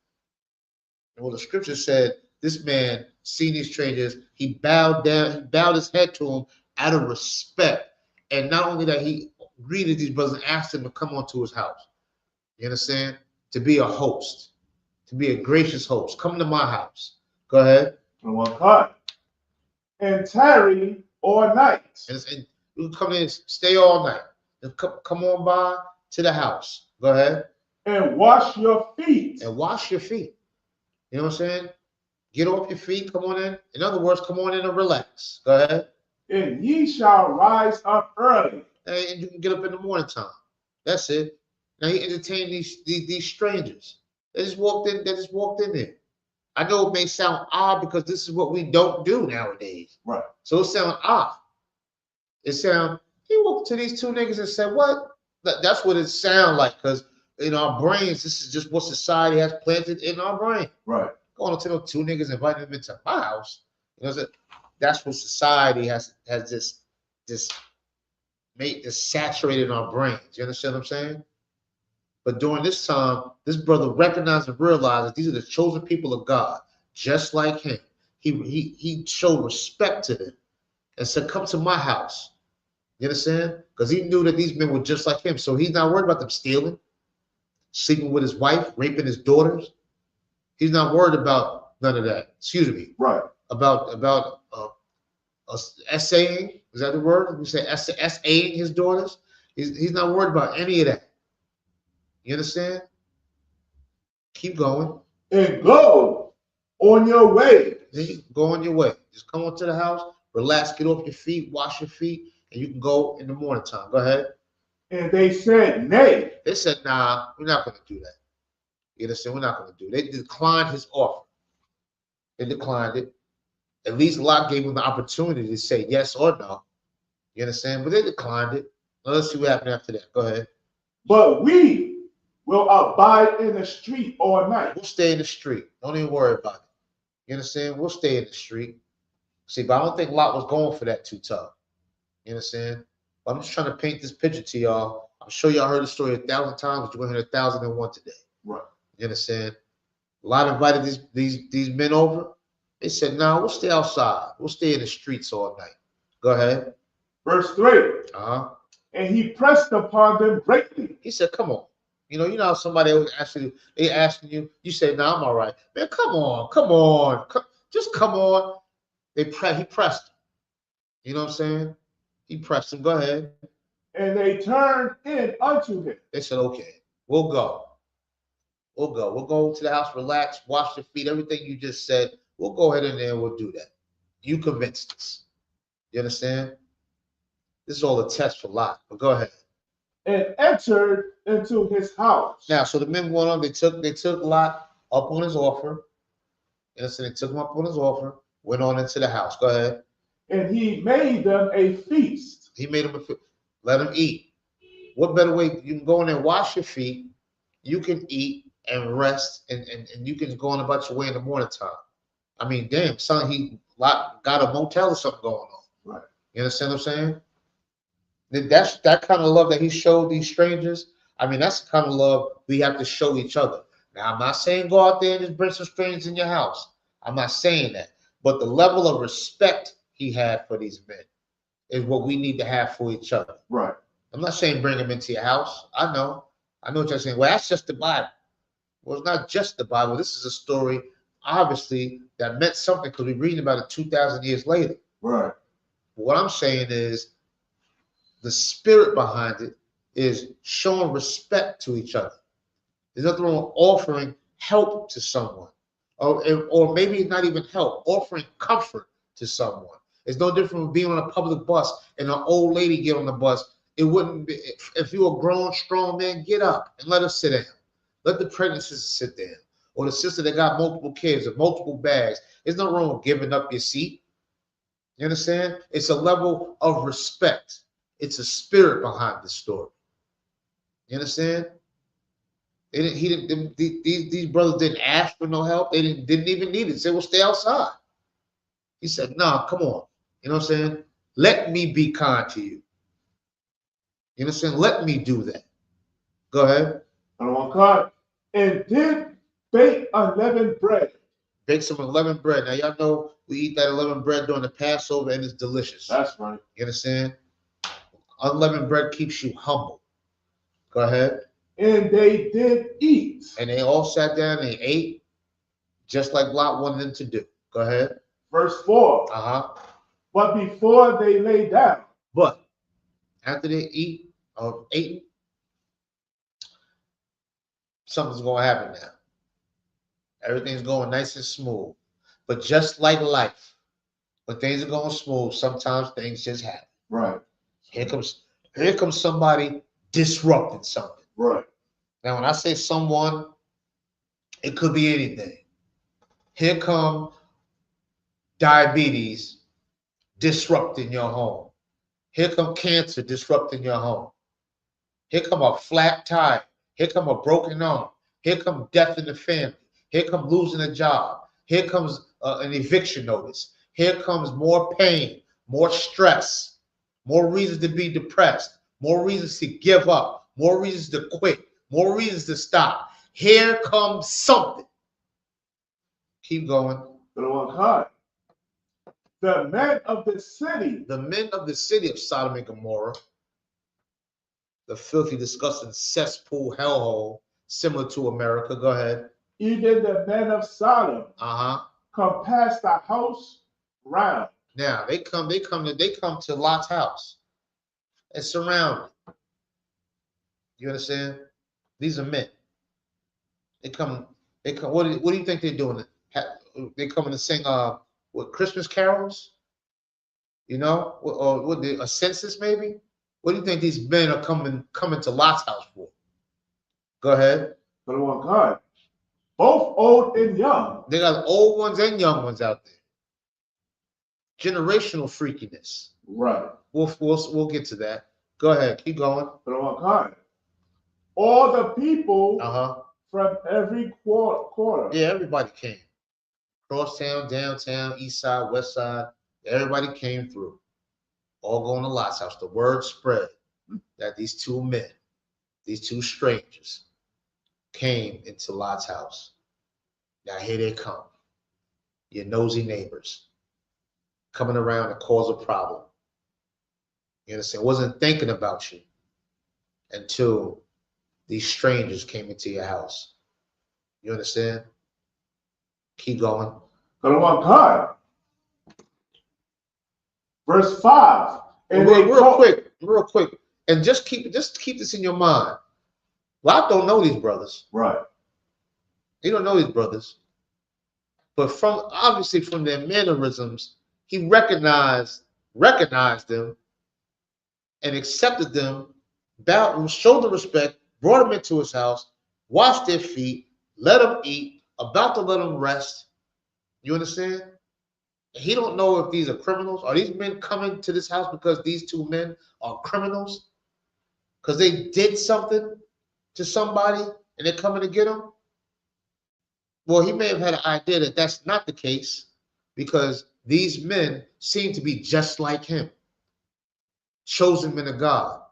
And what the scripture said, this man, seeing these strangers, he bowed down, he bowed his head to him out of respect. And not only that, he greeted these brothers and asked them to come onto his house. You understand? To be a host, to be a gracious host. Come to my house. Go ahead. And tarry all night. And you come in, stay all night. And come on by to the house. Go ahead. And wash your feet. And wash your feet. You know what I'm saying? Get off your feet. Come on in. In other words, come on in and relax. Go ahead. And ye shall rise up early. And you can get up in the morning time. That's it. Now he entertained these strangers. They just walked in there. I know it may sound odd because this is what we don't do nowadays. Right. So it sounds odd. He walked to these two niggas and said, what? That's what it sounds like, because in our brains, this is just what society has planted in our brain. Right. Going on to those two niggas, inviting them into my house. You know, that's what society has this made this saturated in our brains. You understand what I'm saying? But during this time, this brother recognized and realized that these are the chosen people of God, just like him. He showed respect to them and said, come to my house. You understand? Because he knew that these men were just like him. So he's not worried about them stealing, sleeping with his wife, raping his daughters. He's not worried about none of that. Excuse me. Right. About essaying. Is that the word? We say essaying his daughters. He's not worried about any of that. You understand? Keep going. And go on your way. Then you go on your way. Just come on to the house, relax, get off your feet, wash your feet, and you can go in the morning time. Go ahead. And they said, nay. They said, nah, we're not going to do that. You understand? We're not going to do it. They declined his offer. They declined it. At least Lot gave them the opportunity to say yes or no. You understand? But they declined it. Now let's see what happened after that. Go ahead. But we will abide in the street all night. We'll stay in the street. Don't even worry about it. You understand? We'll stay in the street. See, but I don't think Lot was going for that too tough. You understand? But I'm just trying to paint this picture to y'all. I'm sure y'all heard the story 1,000 times, but you're going to hear 1,001 today. Right. You understand? Lot invited these men over. They said, nah, we'll stay outside. We'll stay in the streets all night. Go ahead. Verse 3. And he pressed upon them greatly. He said, come on. You know how somebody was asking you, you say, nah, I'm all right. Man, come on. Just come on. He pressed him. You know what I'm saying? He pressed him. Go ahead. And they turned in unto him. They said, okay, we'll go. We'll go. We'll go to the house, relax, wash your feet, everything you just said. We'll go ahead in there and we'll do that. You convinced us. You understand? This is all a test for Lot, but go ahead. And entered into his house. Now, so the men went on, they took Lot up on his offer. You understand? They took him up on his offer, went on into the house. Go ahead. And he made them a feast. He made them a feast. Let them eat. What better way? You can go in there, wash your feet. You can eat and rest, and you can go on about your way in the morning time. I mean, damn, son, he got a motel or something going on. Right. You understand what I'm saying? That's that kind of love that he showed these strangers. I mean, that's the kind of love we have to show each other. Now, I'm not saying go out there and just bring some strangers in your house. I'm not saying that. But the level of respect he had for these men is what we need to have for each other. Right. I'm not saying bring them into your house. I know what you're saying. Well, that's just the Bible. Well, it's not just the Bible. This is a story, obviously, that meant something because we're reading about it 2,000 years later. Right. What I'm saying is the spirit behind it is showing respect to each other. There's nothing wrong with offering help to someone, or maybe not even help, offering comfort to someone. It's no different from being on a public bus and an old lady get on the bus. It wouldn't be, if you're a grown, strong man, get up and let her sit down. Let the pregnant sister sit down, or the sister that got multiple kids or multiple bags. There's no wrong with giving up your seat. You understand? It's a level of respect. It's a spirit behind the story. You understand? These brothers didn't ask for no help. They didn't even need it. They said, well, stay outside. He said, nah, come on. You know what I'm saying? Let me be kind to you. You understand? Let me do that. Go ahead. And did bake unleavened bread. Bake some unleavened bread. Now, y'all know we eat that unleavened bread during the Passover, and it's delicious. That's right. You understand? Unleavened bread keeps you humble. Go ahead. And they did eat. And they all sat down and they ate, just like Lot wanted them to do. Go ahead. Verse 4. But before they lay down. But after they eat or ate, something's going to happen now. Everything's going nice and smooth. But just like life, when things are going smooth, sometimes things just happen. Right. Here comes somebody disrupting something. Right. Now, when I say someone, it could be anything. Here come diabetes disrupting your home. Here come cancer disrupting your home. Here come a flat tire. Here come a broken arm. Here come death in the family. Here come losing a job. Here comes an eviction notice. Here comes more pain, more stress, more reasons to be depressed, more reasons to give up, more reasons to quit, more reasons to stop. Here comes something. Keep going. The men of the city. The men of the city of Sodom and Gomorrah, the filthy, disgusting cesspool hellhole, similar to America. Go ahead. Even the men of Sodom. Come past the house round. Now they come to Lot's house. It's surrounded. You understand? These are men. They come. What do you think they're doing? They coming to sing what, Christmas carols? You know, or what, a census maybe? What do you think these men are coming to Lot's house for? Go ahead. God. Both old and young. They got old ones and young ones out there. Generational freakiness. Right. We'll get to that. Go ahead. Keep going. All the people from every quarter. Yeah, everybody came. Crosstown, downtown, east side, west side. Everybody came through. All going to Lot's house. The word spread that these two men, these two strangers, came into Lot's house. Now here they come. Your nosy neighbors coming around to cause a problem. You understand? Wasn't thinking about you until these strangers came into your house. You understand? Keep going. Verse 5. And real quick, and just keep this in your mind. Lot don't know these brothers. Right. He don't know these brothers. But obviously from their mannerisms, he recognized them and accepted them, showed the respect, brought them into his house, washed their feet, let them eat, about to let them rest. You understand? He don't know if these are criminals. Are these men coming to this house because these two men are criminals? Because they did something to somebody and they're coming to get them? Well, he may have had an idea that that's not the case because these men seem to be just like him, chosen men of God,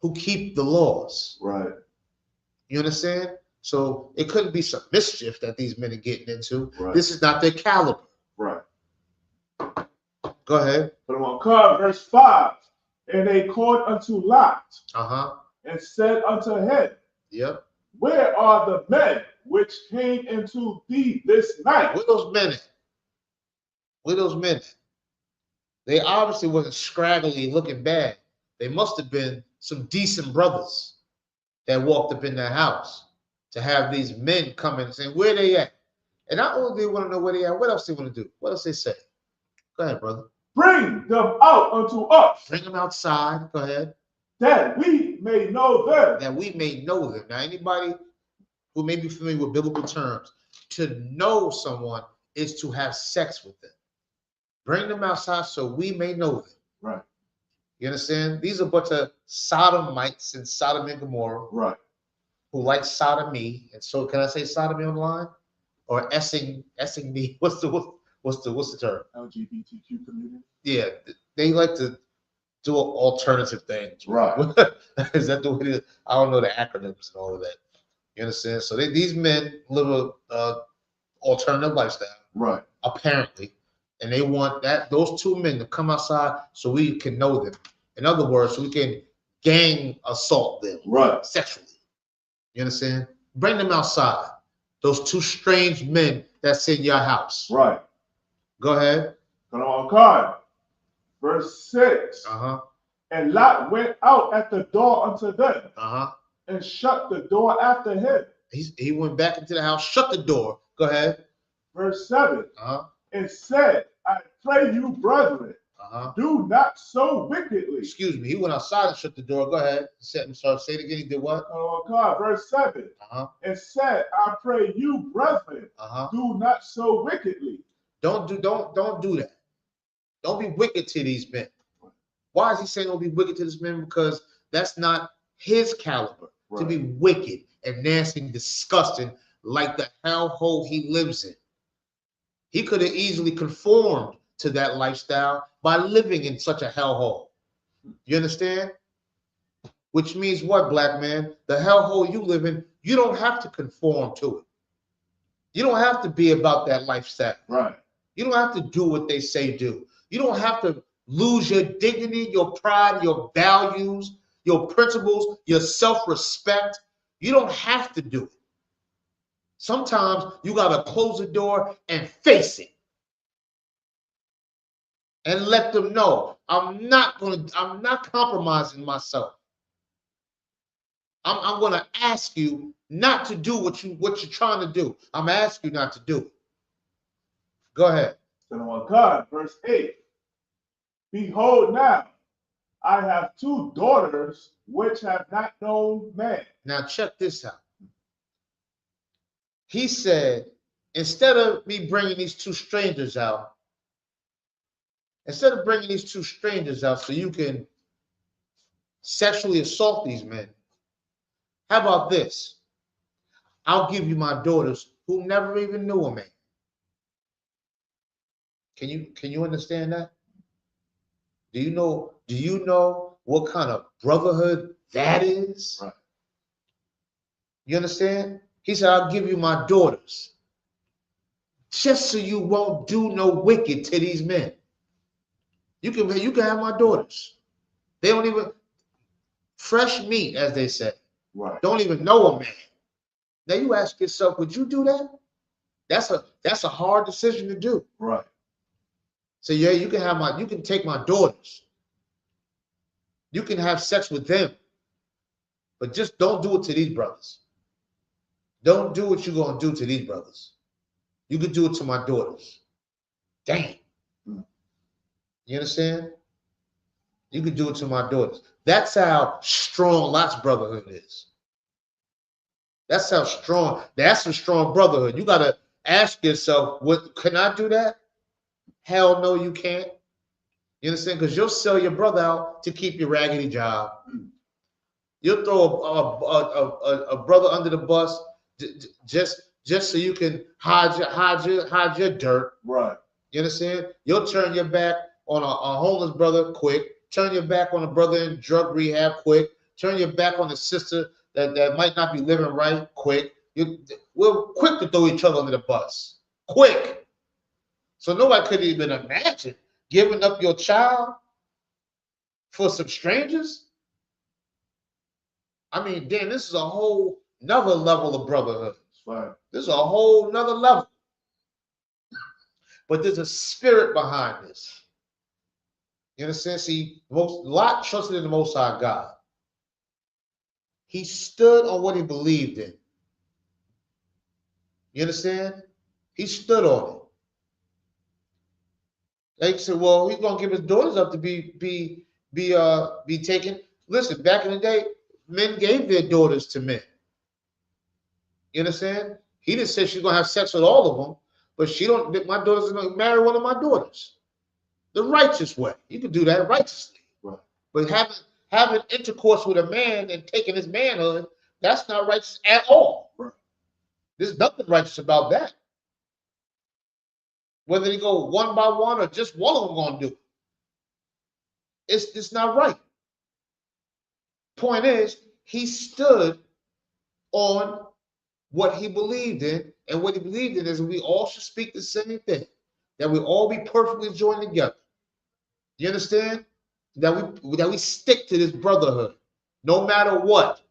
who keep the laws. Right. You understand? So it couldn't be some mischief that these men are getting into. Right. This is not their caliber. Right. Go ahead. But I'm on card, verse 5. And they called unto Lot and said unto him, Yep. Where are the men which came into thee this night? Where those men at? Where those men at? They obviously wasn't scraggly looking bad. They must have been some decent brothers that walked up in their house to have these men come in and say, where they at? And not only do they want to know where they at, what else they want to do? What else they say? Go ahead, brother. Bring them out unto us. Bring them outside. Go ahead. That we may know them. That we may know them. Now, anybody who may be familiar with biblical terms, to know someone is to have sex with them. Bring them outside so we may know them. Right. You understand? These are a bunch of sodomites in Sodom and Gomorrah. Right. Who like sodomy. And so can I say sodomy online? Or essing me? What's the term? LGBTQ community. Yeah, they like to do alternative things. Right. Is that the way it is? I don't know the acronyms and all of that. You understand? So these men live a alternative lifestyle. Right. Apparently. And they want those two men to come outside so we can know them. In other words, so we can gang assault them. Right. Sexually. You understand? Bring them outside. Those two strange men that's in your house. Right. Go ahead. Go on card. Verse 6. And Lot went out at the door unto them. And shut the door after him. He went back into the house, shut the door. Go ahead. Verse 7. And said, I pray you, brethren, do not so wickedly. Excuse me. He went outside and shut the door. Go ahead. Say it again. He did what? God, verse 7. And said, I pray you, brethren, do not so wickedly. Don't do that. Don't be wicked to these men. Why is he saying don't be wicked to this man? Because that's not his caliber. Right. To be wicked and nasty and disgusting like the hellhole he lives in. He could have easily conformed to that lifestyle by living in such a hellhole. You understand? Which means what, black man? The hellhole you live in, you don't have to conform to it. You don't have to be about that lifestyle. Right. You don't have to do what they say do. You don't have to lose your dignity, your pride, your values, your principles, your self-respect. You don't have to do it. Sometimes you got to close the door and face it. And let them know I'm not compromising myself. I'm going to ask you not to do what you're trying to do. I'm asking you not to do it. Go ahead. God, verse 8. Behold now, I have 2 daughters which have not known man. Now check this out. He said, instead of me bringing these 2 strangers out, so you can sexually assault these men, how about this? I'll give you my daughters who never even knew a man. Can you understand that? Do you know what kind of brotherhood that is? Right. You understand? He said, I'll give you my daughters just so you won't do no wicked to these men. You can have my daughters. They don't even, fresh meat, as they say. Right. Don't even know a man. Now you ask yourself, would you do that? That's a hard decision to do. Right. So yeah, you can take my daughters. You can have sex with them, but just don't do it to these brothers. Don't do what you're gonna do to these brothers. You can do it to my daughters. Damn. You understand? You can do it to my daughters. That's how strong Lot's brotherhood is. That's how strong. That's a strong brotherhood. You gotta ask yourself, "What can I do that?" Hell no, you can't. You understand? Because you'll sell your brother out to keep your raggedy job. You'll throw a brother under the bus just so you can hide your dirt. Right. You understand? You'll turn your back on a homeless brother quick. Turn your back on a brother in drug rehab quick. Turn your back on a sister that might not be living right quick. We're quick to throw each other under the bus. Quick. So nobody could even imagine giving up your child for some strangers. I mean, damn, this is a whole nother level of brotherhood. Right. This is a whole nother level. But there's a spirit behind this. You understand? See, Lot trusted in the Most High God. He stood on what he believed in. You understand? He stood on it. They said, well, he's gonna give his daughters up to be taken. Listen, back in the day, men gave their daughters to men. You understand? He didn't say she's gonna have sex with all of them, but my daughter's gonna marry one of my daughters. The righteous way. You can do that righteously. Right. But having intercourse with a man and taking his manhood, that's not righteous at all. Right. There's nothing righteous about that. Whether they go one by one or just one of them gonna do it. It's not right. Point is, he stood on what he believed in, and what he believed in is we all should speak the same thing, that we all be perfectly joined together. You understand? That we stick to this brotherhood, no matter what,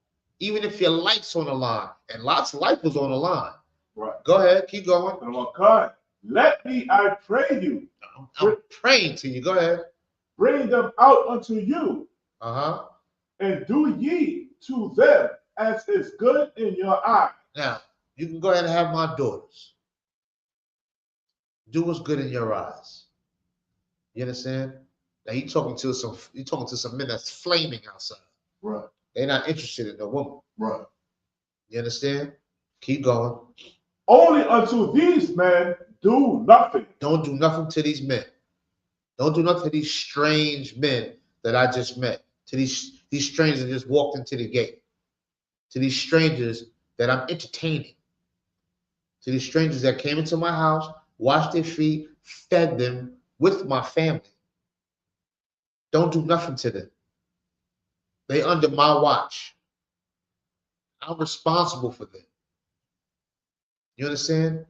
even if your life's on the line, and Lot's life was on the line. Right. Go ahead, keep going. Oh God, let me, I pray you. I'm praying to you. Go ahead. Bring them out unto you. Uh-huh. And do ye to them as is good in your eye. Now, you can go ahead and have my daughters. Do what's good in your eyes. You understand? Now you're talking to some men that's flaming outside. Right. They're not interested in the woman. Right. You understand? Keep going. Only unto these men do nothing. Don't do nothing to these men. Don't do nothing to these strange men that I just met. To these strangers that just walked into the gate. To these strangers that I'm entertaining. To these strangers that came into my house, washed their feet, fed them with my family. Don't do nothing to them. They under my watch. I'm responsible for them. You understand?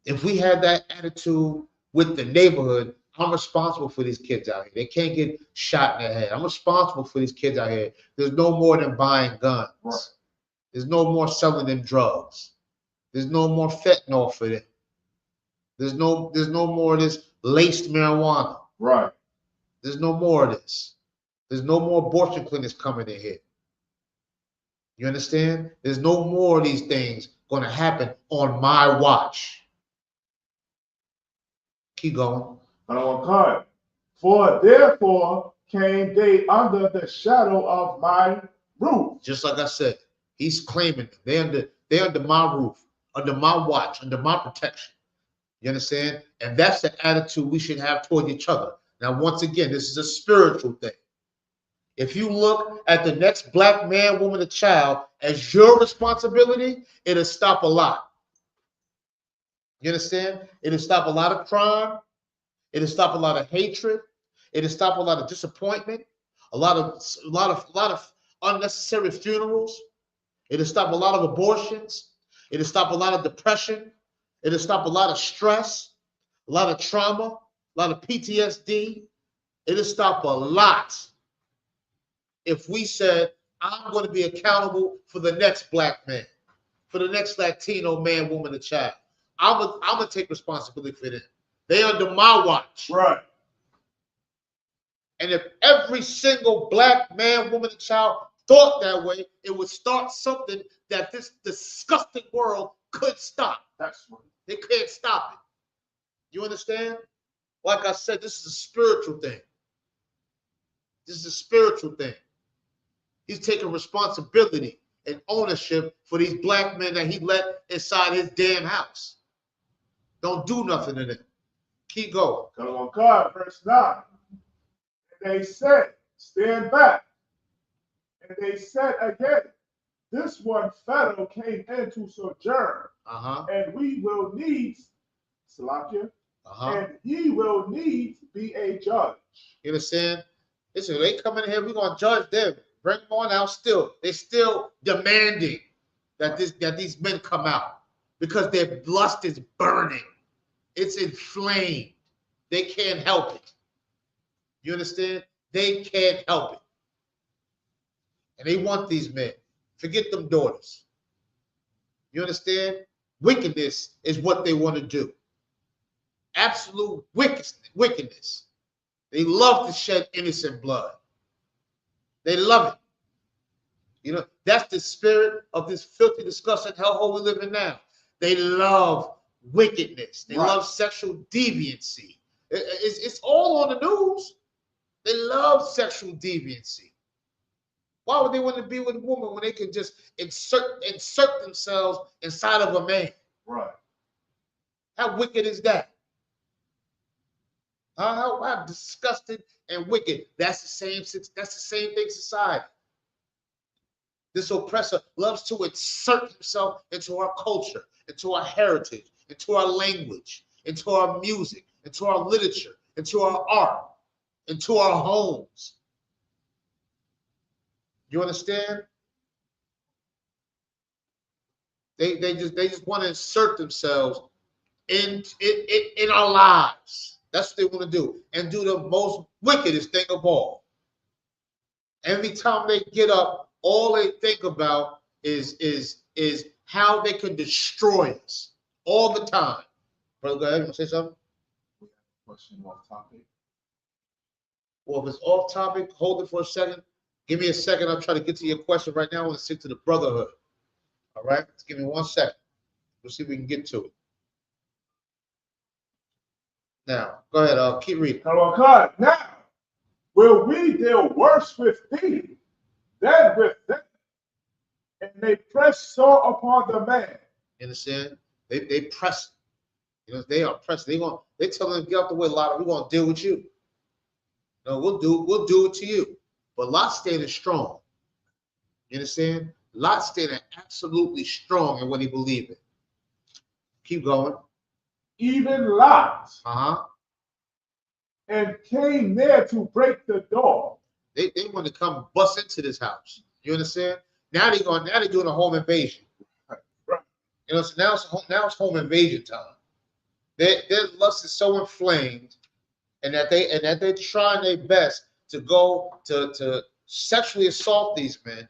If we had that attitude with the neighborhood, I'm responsible for these kids out here. They can't get shot in the head. I'm responsible for these kids out here. There's no more than buying guns. Right. There's no more selling them drugs. There's no more fentanyl for them. There's no more of this laced marijuana. Right. There's no more of this. There's no more abortion clinics coming in here. You understand? There's no more of these things going to happen on my watch. Keep going. For therefore came they under the shadow of my roof. Just like I said, he's claiming they're under my roof, under my watch, under my protection. You understand? And that's the attitude we should have toward each other. Now, once again, this is a spiritual thing. If you look at the next black man, woman, or child as your responsibility, it'll stop a lot. You understand? It'll stop a lot of crime. It'll stop a lot of hatred. It'll stop a lot of disappointment. A lot of unnecessary funerals. It'll stop a lot of abortions. It'll stop a lot of depression. It'll stop a lot of stress, a lot of trauma, a lot of PTSD. It'll stop a lot if we said, I'm going to be accountable for the next black man, for the next Latino man, woman, or child. I'm going to take responsibility for them. They under my watch. Right. And if every single black man, woman, and child thought that way, it would start something that this disgusting world could stop. That's right. They can't stop it. You understand? Like I said, this is a spiritual thing. This is a spiritual thing. He's taking responsibility and ownership for these black men that he let inside his damn house. Don't do nothing to them. Keep going. Come on, God, verse 9. And they said, stand back. And they said again, this one fellow came in to sojourn, and we will needs, Salakia, and he will needs be a judge. You understand? Listen, they come in here, we're gonna judge them. Bring them on out still. They're still demanding that these men come out because their lust is burning. It's inflamed. They can't help it. You understand? They can't help it. And they want these men. Forget them daughters. You understand? Wickedness is what they want to do. Absolute wickedness. They love to shed innocent blood. They love it. You know, that's the spirit of this filthy, disgusting hellhole we live in now. They love wickedness. They love sexual deviancy. It's all on the news. They love sexual deviancy. Why would they want to be with a woman when they can just insert themselves inside of a man? Right. How wicked is that? How disgusting and wicked. That's the same thing society. This oppressor loves to insert himself into our culture, into our heritage, into our language, into our music, into our literature, into our art, into our homes. You understand? They just want to insert themselves in our lives. That's what they want to do, and do the most wickedest thing of all. Every time they get up, all they think about is how they can destroy us all the time. Brother, go ahead. You want to say something? Question off topic. Well, if it's off topic, hold it for a second. Give me a second. I'll try to get to your question right now. I want to stick to the brotherhood. All right? Just give me 1 second. We'll see if we can get to it. Now, go ahead. Keep reading. Now, will we deal worse with thee than with them? And they press sore upon the man. You understand? They press. You know, they are pressing. They tell them, get out the way, Lot. We're gonna deal with you. No, we'll do it to you. But Lot standing strong. You understand? Lot standing absolutely strong in what he believed in. Keep going. Even Lot. And came there to break the door. They want to come bust into this house. You understand? Now they're doing a home invasion. Right. You know, so now it's home invasion time. Their lust is so inflamed, and that they're trying their best to go to sexually assault these men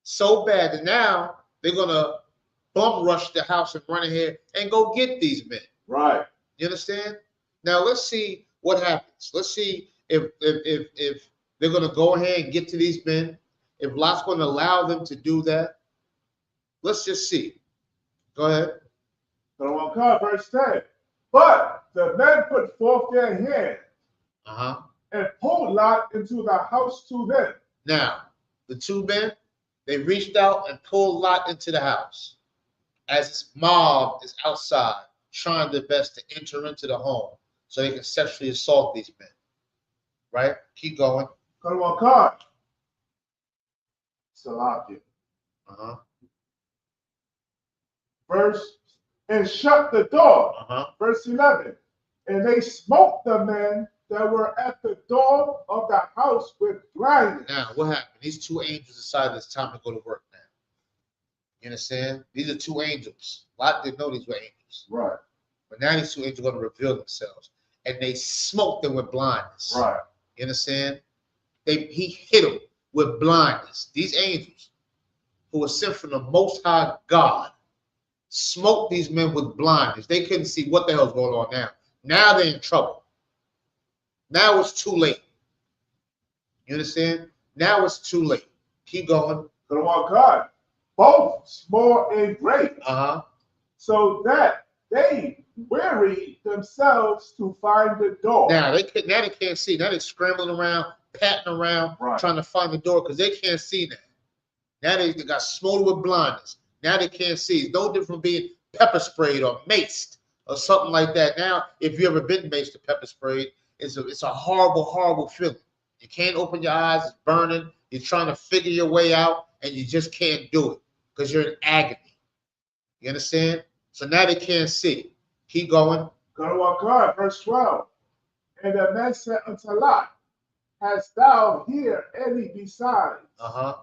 so bad that now they're gonna bum rush the house and run in here and go get these men. Right. You understand? Now let's see what happens. Let's see if they're gonna go ahead and get to these men. If Lot's gonna allow them to do that. Let's just see. Go ahead. Verse 10. But the men put forth their hand and pulled Lot into the house to them. Now, the two men, they reached out and pulled Lot into the house as this mob is outside trying their best to enter into the home so they can sexually assault these men. Right? Keep going. Salakia. Verse, and shut the door. Verse 11. And they smote the men that were at the door of the house with blindness. Now, what happened? These two angels decided it's time to go to work now. You understand? These are two angels. Lot didn't know these were angels. Right. But now these two angels are going to reveal themselves. And they smote them with blindness. Right. You understand? He hit them with blindness. These angels, who were sent from the Most High God, smote these men with blindness. They couldn't see what the hell's going on now. Now they're in trouble. Now it's too late. You understand? Now it's too late. Keep going. God, both small and great, Uh-huh. so that they weary themselves to find the door. Now they can't see. Now they're scrambling around, patting around, Right. trying to find the door because they can't see now. Now they got smothered with blindness. Now they can't see. It's no different from being pepper sprayed or maced or something like that. Now, if you ever been maced or pepper sprayed, it's a horrible, horrible feeling. You can't open your eyes. It's burning. You're trying to figure your way out, and you just can't do it because you're in agony. You understand? So now they can't see. Keep going. God, verse 12. And the man said unto Lot, hast thou here any besides Uh-huh.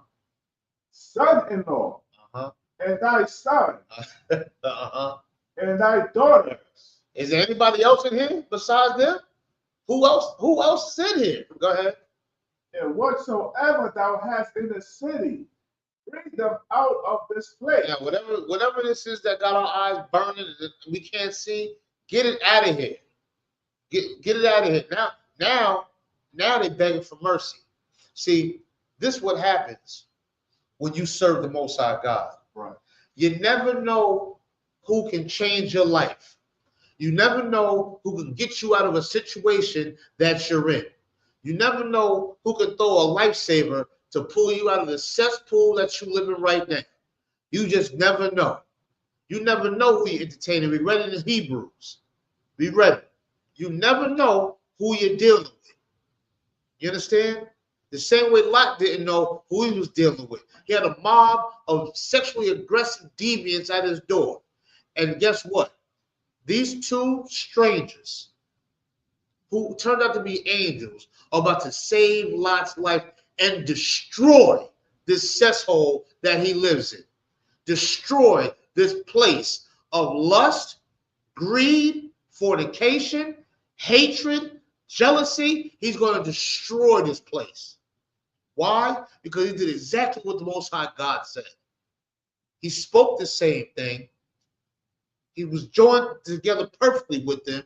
son-in-law, Uh-huh. and thy son, Uh-huh. and thy daughters? Is there anybody else in here besides them? Who else is in here? Go ahead. And whatsoever thou hast in the city, bring them out of this place. Yeah, whatever this is that got our eyes burning and we can't see, get it out of here. Get it out of here. Now they're begging for mercy. See, this is what happens when you serve the Most High God. Right. You never know who can change your life. You never know who can get you out of a situation that you're in. You never know who can throw a lifesaver to pull you out of the cesspool that you live in right now. You just never know. You never know who you're entertaining. We read it in Hebrews. We read it. You never know who you're dealing with. You understand? The same way Lot didn't know who he was dealing with. He had a mob of sexually aggressive deviants at his door. And guess what? These two strangers who turned out to be angels are about to save Lot's life and destroy this cesshole that he lives in. Destroy this place of lust, greed, fornication, hatred, jealousy. He's going to destroy this place. Why? Because he did exactly what the Most High God said. He spoke the same thing. He was joined together perfectly with them.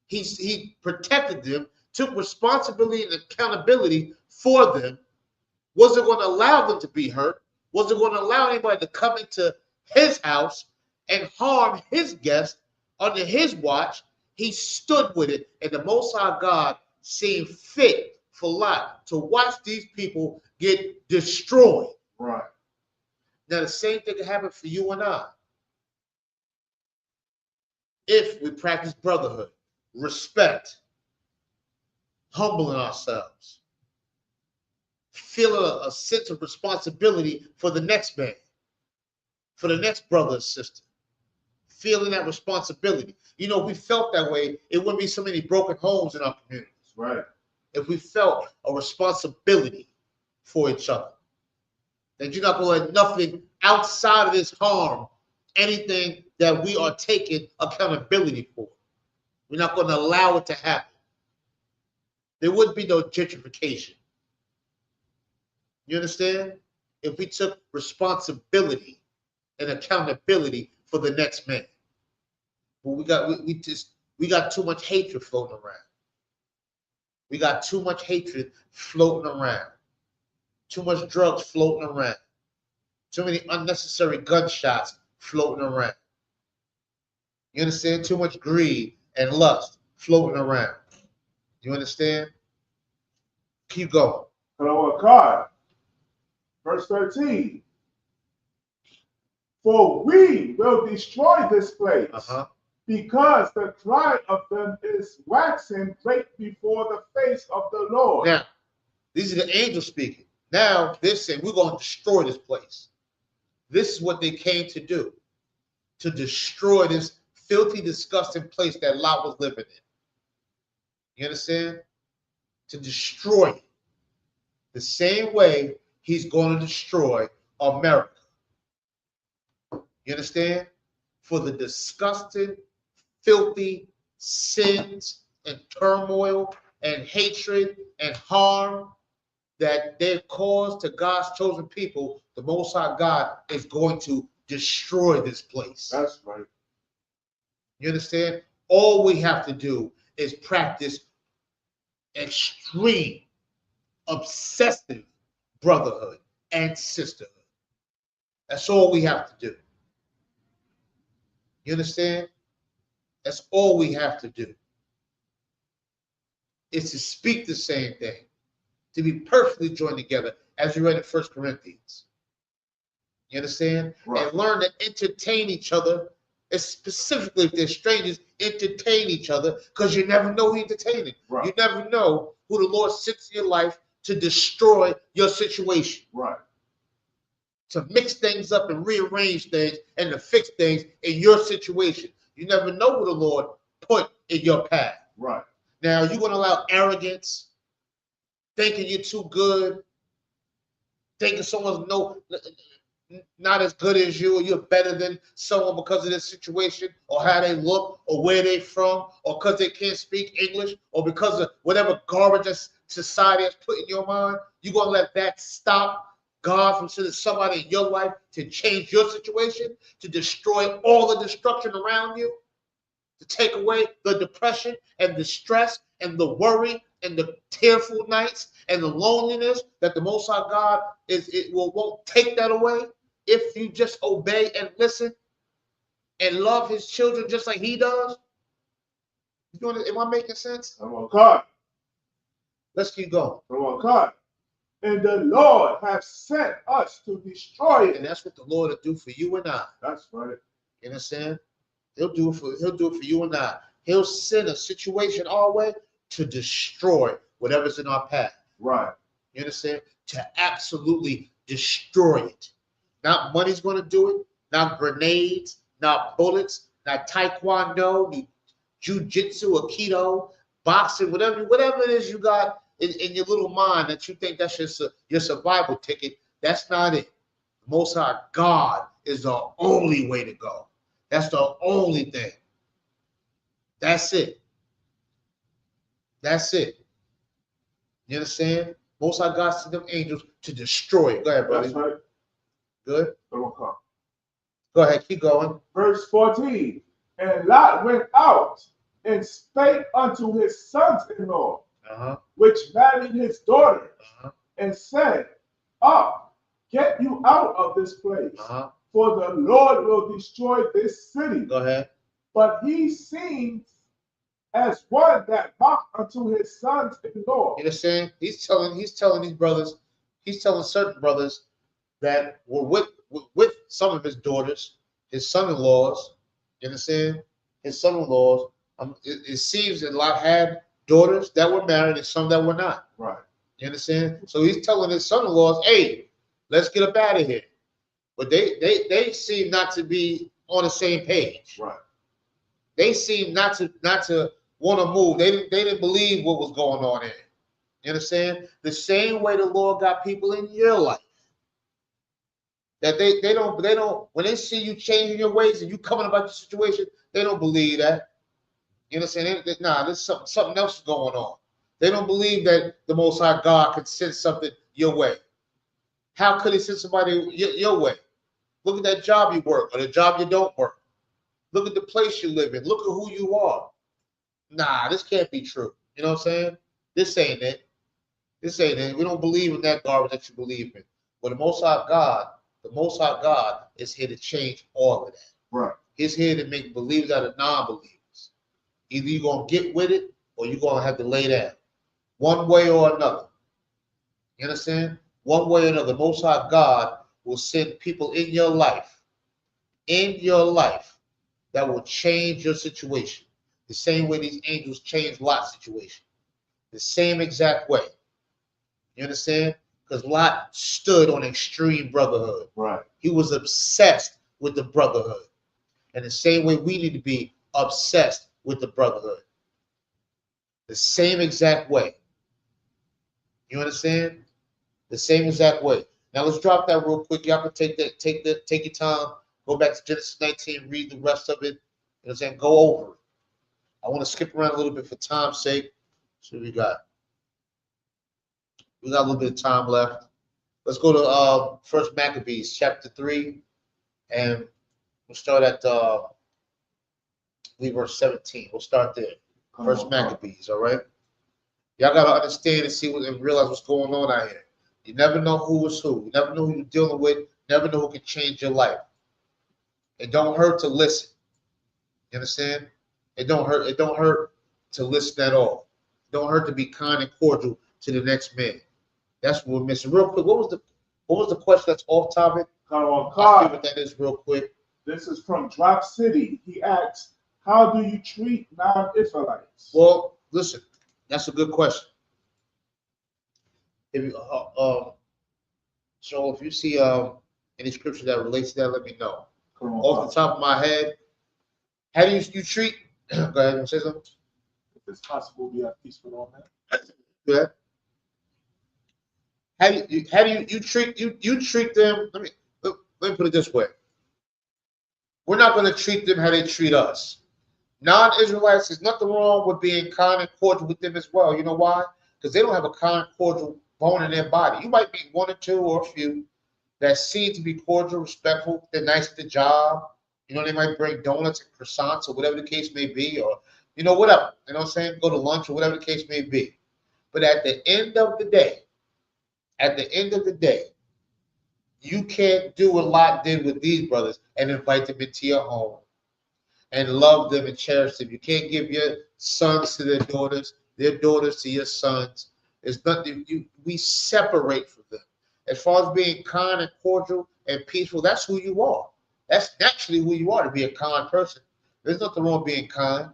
He protected them, took responsibility and accountability for them, wasn't going to allow them to be hurt, wasn't going to allow anybody to come into his house and harm his guests under his watch. He stood with it, and the Most High God seemed fit for Lot to watch these people get destroyed. Right. Now, the same thing can happen for you and I. If we practice brotherhood, respect, humbling ourselves, feel a sense of responsibility for the next man, for the next brother or sister, feeling that responsibility. You know, if we felt that way, it wouldn't be so many broken homes in our communities. Right. If we felt a responsibility for each other, that you're not going to let nothing outside of this harm anything that we are taking accountability for. We're not going to allow it to happen. There wouldn't be no gentrification. You understand? If we took responsibility and accountability for the next man. But we got too much hatred floating around. We got too much hatred floating around. Too much drugs floating around. Too many unnecessary gunshots floating around. You understand? Too much greed and lust floating around. You understand? Keep going. Hello, God. Verse 13. For we will destroy this place, because the cry of them is waxing great before the face of the Lord. Now, these are the angels speaking. Now, they're saying, we're going to destroy this place. This is what they came to do, to destroy this filthy, disgusting place that Lot was living in. You understand? To destroy it. The same way he's going to destroy America. You understand? For the disgusting, filthy sins and turmoil and hatred and harm that they've caused to God's chosen people, the Most High God is going to destroy this place. That's right. You understand? All we have to do is practice extreme, obsessive brotherhood and sisterhood. That's all we have to do. You understand? That's all we have to do. Is to speak the same thing, to be perfectly joined together, as you read in 1 Corinthians. You understand? Right. And learn to entertain each other, and specifically if they're strangers, entertain each other, because you never know who you're entertaining. Right. You never know who the Lord sits in your life to destroy your situation. Right. To mix things up and rearrange things and to fix things in your situation. You never know who the Lord put in your path. Right. Now, you're going to allow arrogance, thinking you're too good, thinking someone's not as good as you, or you're better than someone because of their situation, or how they look, or where they from, or because they can't speak English, or because of whatever garbage that society has put in your mind. You're going to let that stop God from sending somebody in your life to change your situation, to destroy all the destruction around you, to take away the depression and the stress and the worry and the tearful nights and the loneliness that the Most High God won't take that away if you just obey and listen and love his children just like he does. Am I making sense? Come on, God. Let's keep going. Come on, God. And the Lord has sent us to destroy it. And that's what the Lord will do for you and I. That's right. You understand? He'll do it for you and I. He'll send a situation our way to destroy whatever's in our path. Right. You understand? To absolutely destroy it. Not money's going to do it. Not grenades. Not bullets. Not taekwondo. Jiu-jitsu, aikido, boxing, whatever it is you got in your little mind that you think that's just your survival ticket. That's not it. The Most High God is the only way to go. That's the only thing. That's it. That's it. You understand? Most High God sent them angels to destroy it. Go ahead, buddy. That's right. Good. Come on, God. Go ahead. Keep going. Verse 14. And Lot went out and spake unto his sons-in-law, which married his daughter, and said, Up, get you out of this place, for the Lord will destroy this city. Go ahead. But he seemed as one that mocked unto his sons-in-law. You understand? He's telling these brothers, he's telling certain brothers that were with some of his daughters, his son-in-laws. You understand? His son-in-laws. It seems that Lot had daughters that were married and some that were not. Right. You understand? So he's telling his son-in-laws, "Hey, let's get up out of here." But they seem not to be on the same page. Right. They seem not to want to move. They didn't believe what was going on there. You understand? The same way the Lord got people in your life. That they don't when they see you changing your ways and you coming about your situation, they don't believe that. You understand? There's something else going on. They don't believe that the Most High God could send something your way. How could he send somebody your way? Look at that job you work or the job you don't work. Look at the place you live in. Look at who you are. Nah, this can't be true. You know what I'm saying? This ain't it. This ain't it. We don't believe in that garbage that you believe in. But the Most High God is here to change all of that. Right. He's here to make believers out of non-believers. Either you're going to get with it or you're going to have to lay down. One way or another. You understand? One way or another. The Most High God will send people in your life that will change your situation. The same way these angels changed Lot's situation. The same exact way. You understand? Because Lot stood on extreme brotherhood. Right. He was obsessed with the brotherhood. And the same way we need to be obsessed with the brotherhood. The same exact way. You understand? The same exact way. Now let's drop that real quick. Y'all can take your time, go back to Genesis 19, read the rest of it. You know what I'm saying? Go over it. I want to skip around a little bit for time's sake. So we got a little bit of time left. Let's go to First Maccabees chapter 3, and we'll start at believe verse 17. We'll start there. First Maccabees, all right? Y'all got to understand and see what, and realize what's going on out here. You never know who is who. You never know who you're dealing with. You never know who can change your life. It don't hurt to listen. You understand? It don't hurt. It don't hurt to listen at all. It don't hurt to be kind and cordial to the next man. That's what we're missing. Real quick, what was the question that's off topic? I'll see what that is real quick. This is from Drop City. He asks, how do you treat non-Israelites? Well, listen, that's a good question. If you, so if you see any scripture that relates to that, let me know. Off the top of my head, how do you treat? Go ahead and say something. If it's possible, we have peace with all men. Yeah. How do you treat them? Let me put it this way. We're not going to treat them how they treat us. Non-Israelites, there's nothing wrong with being kind and cordial with them as well. You know why? Because they don't have a kind, cordial bone in their body. You might be one or two or a few that seem to be cordial, respectful. They're nice at the job. You know, they might bring donuts and croissants or whatever the case may be, or, you know, whatever. You know what I'm saying? Go to lunch or whatever the case may be. But at the end of the day, you can't do what Lot did with these brothers and invite them into your home and love them and cherish them. You can't give your sons to their daughters to your sons. There's nothing. We separate from them. As far as being kind and cordial and peaceful, that's who you are. That's naturally who you are, to be a kind person. There's nothing wrong with being kind.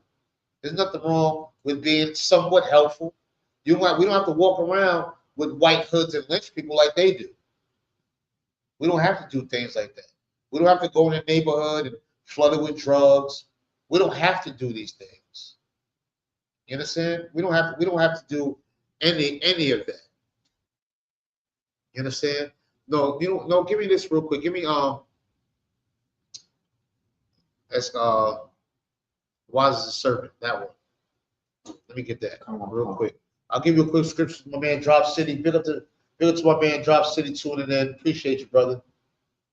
There's nothing wrong with being somewhat helpful. We don't have to walk around with white hoods and lynch people like they do. We don't have to do things like that. We don't have to go in the neighborhood and flood it with drugs. We don't have to do these things. You understand? We don't have to do any of that. You understand? No, give me this real quick. Give me that's wise as a serpent, that one. Let me get that real quick. I'll give you a quick scripture. My man Drop City. Big up to my man Drop City tuning in. Appreciate you, brother. You know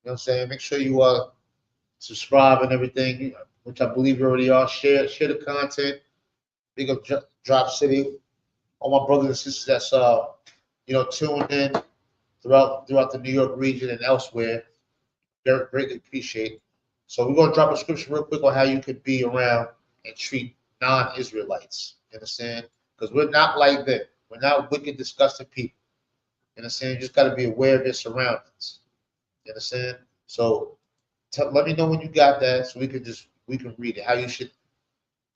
what I'm saying? Make sure you subscribe and everything, which I believe you already are. Share the content. Big up Drop City. All my brothers and sisters that's tuned in throughout the New York region and elsewhere. Very greatly appreciate. So we're gonna drop a scripture real quick on how you could be around and treat non-Israelites. You understand? Because we're not like them. We're not wicked, disgusting people. You understand? You just got to be aware of your surroundings. You understand? So let me know when you got that, so we can read it. How you should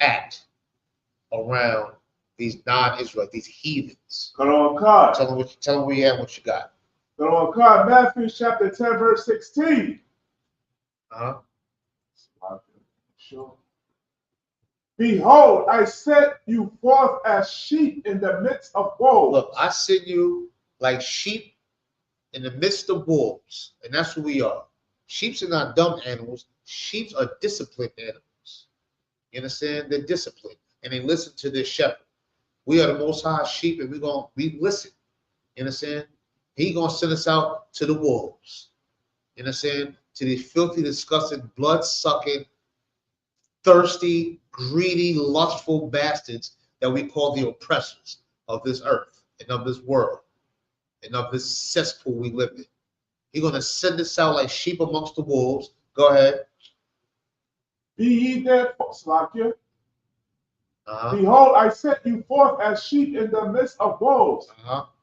act around these non-Israelites, these heathens. Go on, card. Tell them where you at, what you got. Go on, card. Matthew chapter 10, verse 16. Sure. Behold, I set you forth as sheep in the midst of wolves. Look, I send you like sheep in the midst of wolves, and that's who we are. Sheep are not dumb animals. Sheep are disciplined animals. You understand? They're disciplined, and they listen to their shepherd. We are the Most High sheep, and we listen. You understand? He gonna send us out to the wolves. You understand? To these filthy, disgusting, blood-sucking, thirsty, greedy, lustful bastards that we call the oppressors of this earth and of this world and of this cesspool we live in. He's going to send us out like sheep amongst the wolves. Go ahead. Be ye therefore, Slakia. Behold, I set you forth as sheep in the midst of wolves.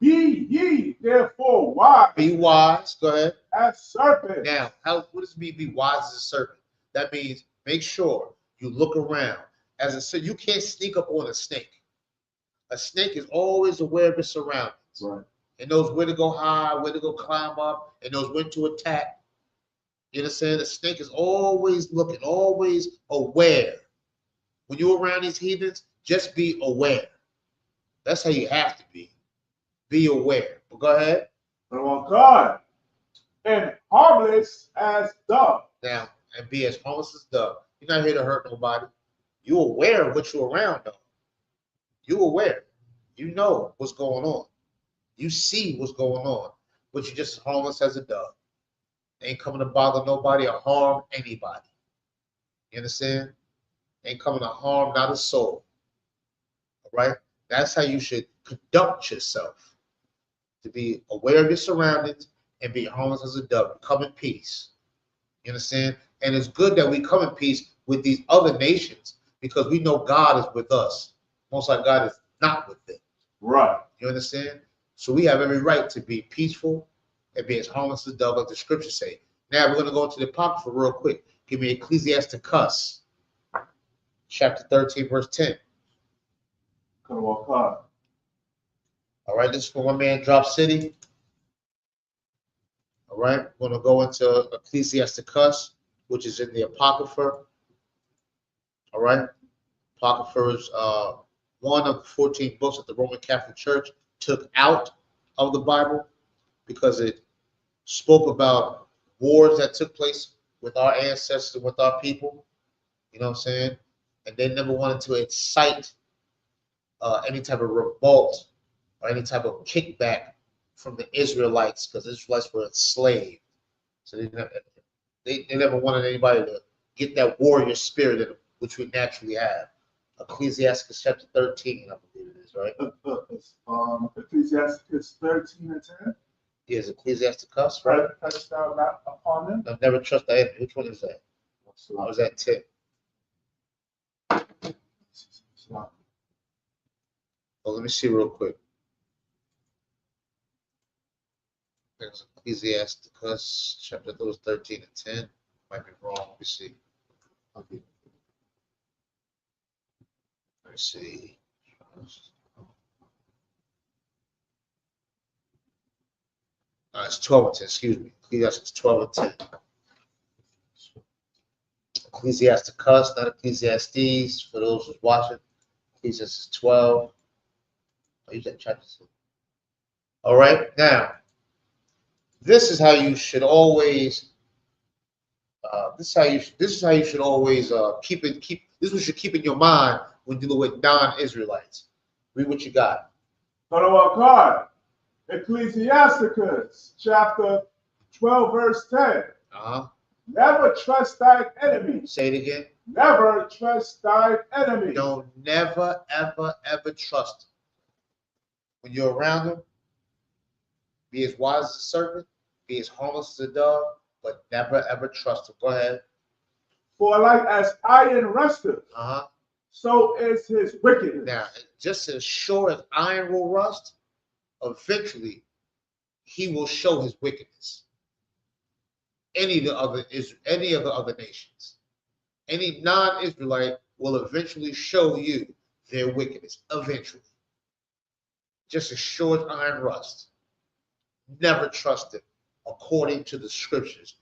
Be ye therefore wise. Be wise. Go ahead. As serpents. Now, what does it mean be wise as a serpent? That means make sure you look around. You can't sneak up on a snake. A snake is always aware of its surroundings. Right. It knows where to go high, where to go climb up. It knows when to attack. You understand? The snake is always looking, always aware. When you're around these heathens, just be aware. That's how you have to be. Be aware. But go ahead. Oh God. And harmless as dove. Now, and be as harmless as dove. You're not here to hurt nobody. You're aware of what you're around, though. You're aware. You know what's going on. You see what's going on. But you're just as harmless as a dove. Ain't coming to bother nobody or harm anybody. You understand? ain't coming to harm not a soul. All right? That's how you should conduct yourself, to be aware of your surroundings and be harmless as a dove. Come in peace. You understand? And it's good that we come in peace with these other nations because we know God is with us. Most like God is not with them. Right. You understand? So we have every right to be peaceful and be as harmless as a dove, like the scriptures say. Now we're going to go into the Apocrypha real quick. Give me Ecclesiasticus, chapter 13, verse 10. All All right, this is for one man, Drop City. All right, we're going to go into Ecclesiasticus, which is in the Apocrypha. All right, Apocrypha is one of the 14 books that the Roman Catholic Church took out of the Bible because it spoke about wars that took place with our ancestors and with our people. You know what I'm saying? And they never wanted to incite any type of revolt or any type of kickback from the Israelites because the Israelites were enslaved. So they never wanted anybody to get that warrior spirit in them, which we naturally have. Ecclesiastes chapter 13, I believe it is, right? Ecclesiasticus 13 and 10. Yes, Ecclesiasticus, right? Trust thou not upon them. I've never trust the enemy. Which one is that? I was at 10. Well, let me see real quick. There's Ecclesiasticus chapter 13 and 10. Might be wrong. Let me see. Let's see. It's 12 and 10, excuse me. Ecclesiastes 12 and 10. Ecclesiasticus, not Ecclesiastes, for those who's watching. Ecclesiastes 12. I'll use that chapter. All right, now, this is how you should always this is how you should always keep this is what you should keep in your mind when dealing with non-Israelites. Read what you got. Ecclesiasticus chapter 12, verse 10. Uh-huh. Never trust thy enemy. Say it again. Never trust thy enemy. Don't never, ever, ever trust him. When you're around him, be as wise as a serpent, be as harmless as a dove, but never, ever trust him. Go ahead. For like as iron rusteth, so is his wickedness. Now, just as sure as iron will rust, eventually he will show his wickedness. Any of the other nations, any non-Israelite will eventually show you their wickedness. Eventually, just as sure as iron rust. Never trust him, according to the scriptures.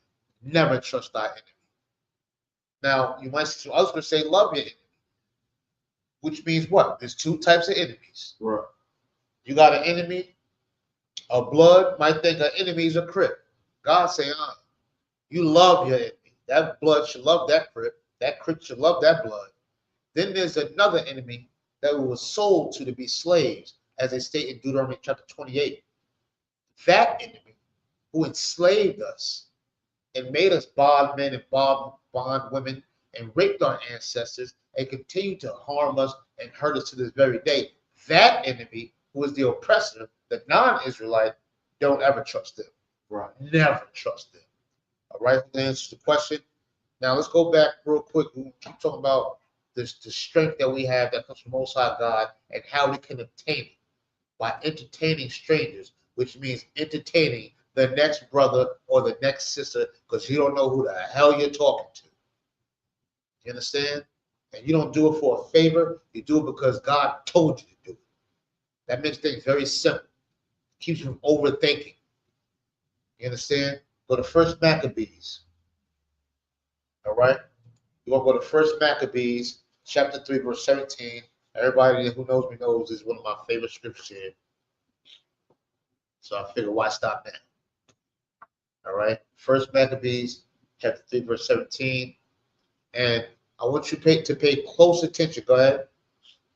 Never trust thy enemy. Now, you might say, I was going to say, love your enemy, which means what? There's two types of enemies. Right. You got an enemy of blood. Might think an enemy is a crip. God saying, you love your enemy. That blood should love that crip. That crip should love that blood. Then there's another enemy that we were sold to be slaves, as they state in Deuteronomy chapter 28. That enemy who enslaved us and made us bondmen and bondwomen and raped our ancestors and continue to harm us and hurt us to this very day. That enemy who is the oppressor, the non-Israelite, don't ever trust them. Right. Never trust them. All right, that answers the question. Now let's go back real quick. We keep talking about the strength that we have that comes from Most High God and how we can obtain it by entertaining strangers, which means entertaining the next brother or the next sister, because you don't know who the hell you're talking to. You understand? And you don't do it for a favor. You do it because God told you to do it. That makes things very simple. Keeps you from overthinking. You understand? Go to 1 Maccabees. All right? You're going to go to 1 Maccabees, chapter 3, verse 17. Everybody who knows me knows this is one of my favorite scriptures here. So I figure why stop now? All right? 1 Maccabees, chapter 3, verse 17. And I want you to pay close attention. Go ahead.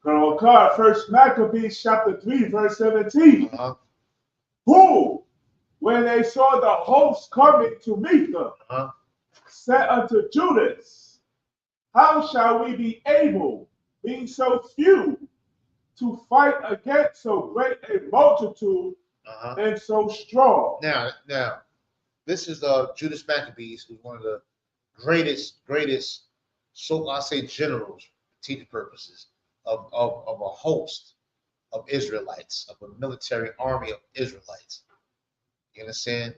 1 Maccabees, chapter 3, verse 17. Who, when they saw the host coming to meet them, said unto Judas, how shall we be able, being so few, to fight against so great a multitude and so strong? Now, this is Judas Maccabees, who's one of the greatest, so I say generals, for teaching purposes, of a host of Israelites, of a military army of Israelites. You understand?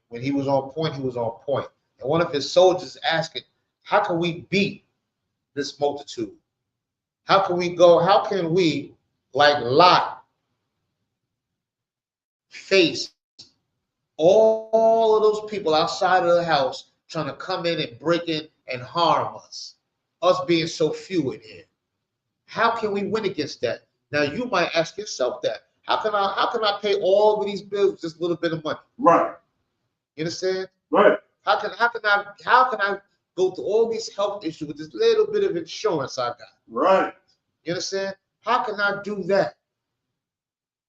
When he was on point, he was on point. And one of his soldiers asking, how can we beat this multitude? How can we, like Lot, face all of those people outside of the house trying to come in and break in and harm us being so few in here? How can we win against that? Now you might ask yourself that. How can I pay all of these bills with just a little bit of money? Right. You understand? Right. How can I go through all these health issues with this little bit of insurance I got? Right. You understand? How can I do that?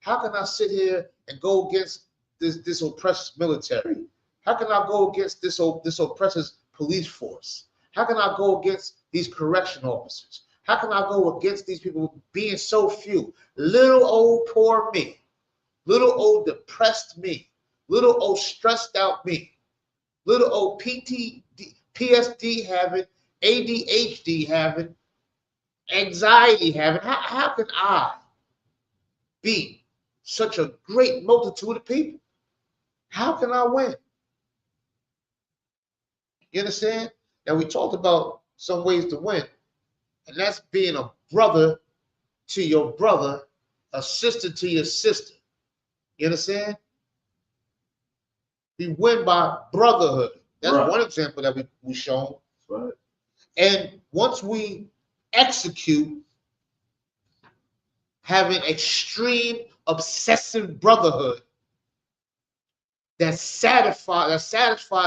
How can I sit here and go against this oppressed military? How can I go against this oppressed police force? How can I go against these correction officers? How can I go against these people being so few? Little old poor me, little old depressed me, little old stressed out me, little old PSD having, ADHD having, anxiety having. How can I beat such a great multitude of people? How can I win? You understand? Now we talked about some ways to win, and that's being a brother to your brother, a sister to your sister. You understand? We win by brotherhood. That's right. one example that we shown. Right. And once we execute having extreme obsessive brotherhood that satisfies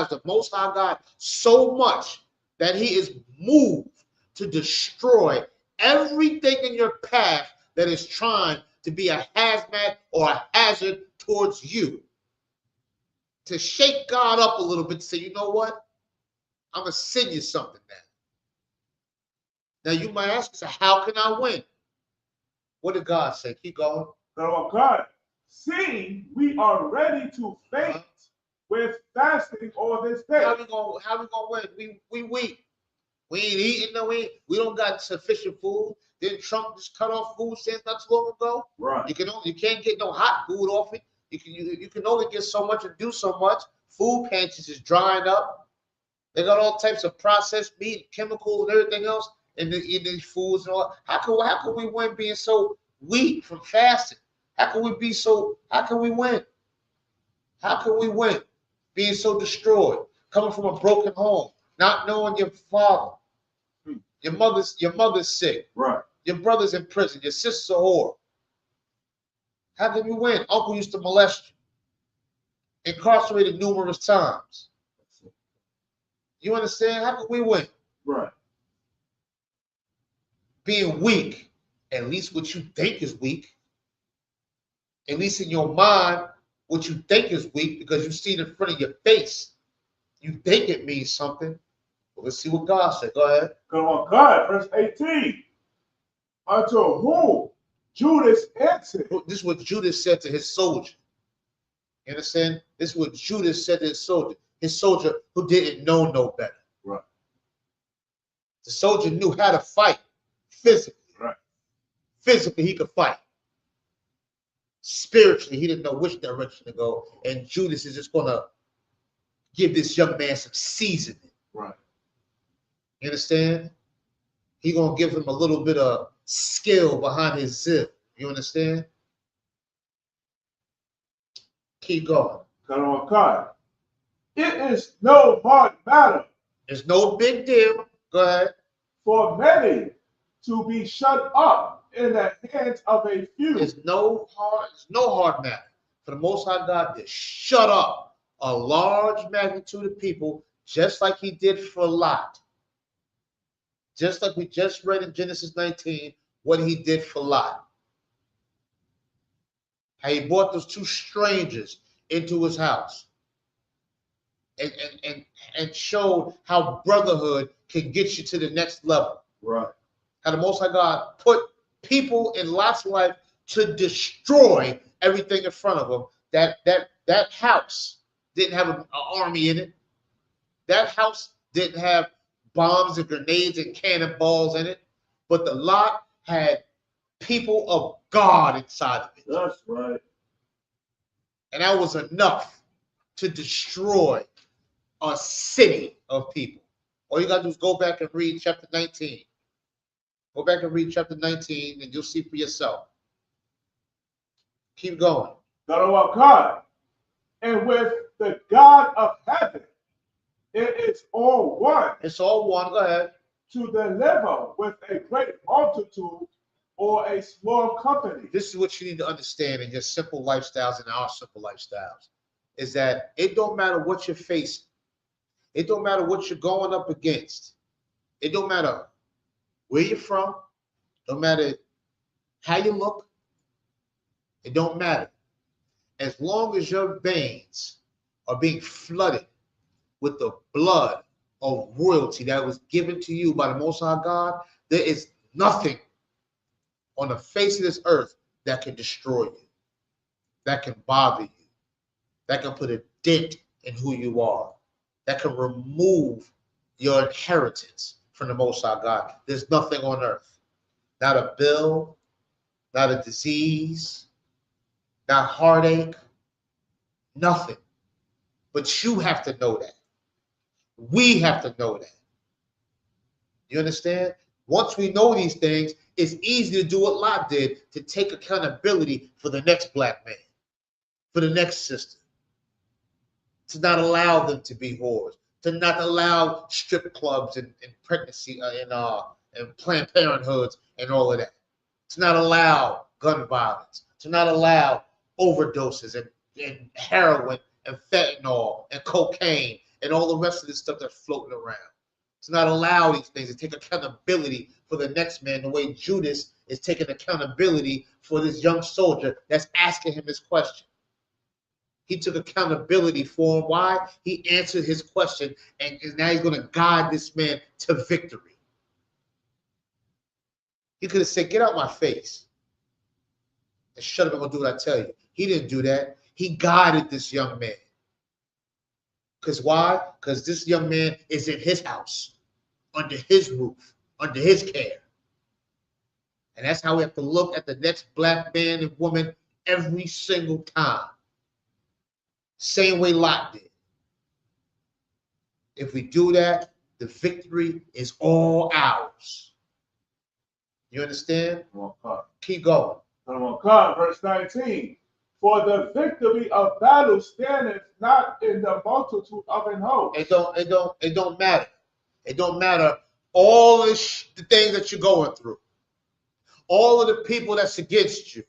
the Most High God so much that he is moved to destroy everything in your path that is trying to be a hazmat or a hazard towards you. To shake God up a little bit, to say, you know what? I'm going to send you something now. Now you might ask, how can I win? What did God say? Keep going. Oh God, seeing we are ready to faint with fasting all this day. How we gonna win? We weak. We ain't eating, no, we don't got sufficient food. Didn't Trump just cut off food stamps not too long ago? Right. You can't get no hot food off it. You can only get so much and do so much. Food pantries is drying up. They got all types of processed meat, chemicals, and everything else in these foods and all. How can we win being so weak from fasting? How can we win? How can we win being so destroyed? Coming from a broken home, not knowing your father. Your mother's sick. Right. Your brother's in prison. Your sister's a whore. How can we win? Uncle used to molest you. Incarcerated numerous times. You understand? How can we win? Right. Being weak, at least what you think is weak. At least in your mind, what you think is weak, because you see it in front of your face. You think it means something. Well, let's see what God said. Go ahead. Come on, God, verse 18. Unto whom Judas answered. This is what Judas said to his soldier. You understand? This is what Judas said to his soldier who didn't know no better. Right. The soldier knew how to fight physically. Right. Physically, he could fight. Spiritually, he didn't know which direction to go. And Judas is just going to give this young man some seasoning. Right. You understand? He's going to give him a little bit of skill behind his zip. You understand? Keep going. Come on, God. It is no hard matter. There's no big deal. Go ahead. For many to be shut up in the hands of a few. There's no hard matter for the Most High God to shut up a large magnitude of people, just like he did for Lot. Just like we just read in Genesis 19, what he did for Lot. How he brought those two strangers into his house. and showed how brotherhood can get you to the next level. Right. How the Most High God put people in Lot's life to destroy everything in front of them. That house didn't have an army in it. That house didn't have bombs and grenades and cannonballs in it. But the Lot had people of God inside of it. That's right. And that was enough to destroy a city of people. All you got to do is go back and read chapter 19. Go back and read chapter 19 and you'll see for yourself. Keep going. God. And with the God of heaven, it is all one. It's all one. Go ahead. To deliver with a great multitude or a small company. This is what you need to understand in your simple lifestyles and our simple lifestyles, is that it don't matter what you're facing. It don't matter what you're going up against. It don't matter where you're from. Don't matter how you look. It don't matter. As long as your veins are being flooded with the blood of royalty that was given to you by the Most High God, there is nothing on the face of this earth that can destroy you, that can bother you, that can put a dent in who you are, that can remove your inheritance from the Most High God. There's nothing on earth. Not a bill, not a disease, not heartache, nothing. But you have to know that. We have to know that. You understand? Once we know these things, it's easy to do what Lot did, to take accountability for the next black man, for the next sister, to not allow them to be whores, to not allow strip clubs and pregnancy and Planned Parenthoods and all of that, to not allow gun violence, to not allow overdoses and heroin and fentanyl and cocaine and all the rest of this stuff that's floating around. To not allow these things, to take accountability for the next man, the way Judas is taking accountability for this young soldier that's asking him this question. He took accountability for him. Why? He answered his question, and now he's going to guide this man to victory. He could have said, "Get out my face," and shut up, I'm going to do what I tell you. He didn't do that. He guided this young man. Because why? Because this young man is in his house, under his roof, under his care. And that's how we have to look at the next black man and woman every single time. Same way Lot did. If we do that, the victory is all ours. You understand? Keep going. Verse 19. For the victory of battle standeth not in the multitude of an host. It don't matter. It don't matter all the things that you're going through. All of the people that's against you.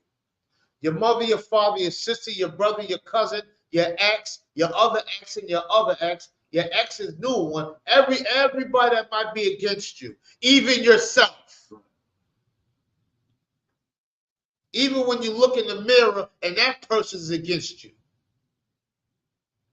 Your mother, your father, your sister, your brother, your cousin, your ex, your other ex, and your other ex, your ex's new one, everybody that might be against you, even yourself. Even when you look in the mirror and that person is against you.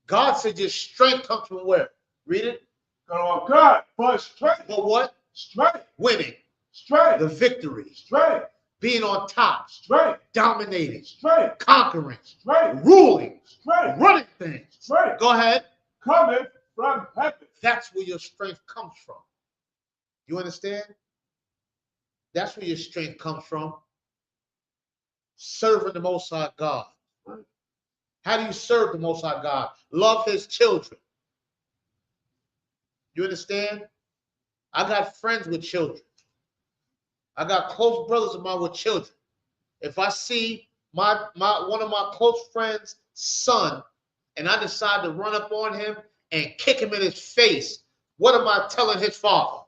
God said your strength comes from where? Read it. God, for strength. For what? Strength. Winning. Strength. The victory. Strength. Being on top. Strength. Dominating. Strength. Conquering. Strength. Ruling. Strength. Running things. Strength. Go ahead. Coming from heaven. That's where your strength comes from. You understand? That's where your strength comes from. Serving the Most High God. How do you serve the Most High God? Love his children. You understand? I got friends with children. I got close brothers of mine with children. If I see one of my close friends' son, and I decide to run up on him and kick him in his face, what am I telling his father?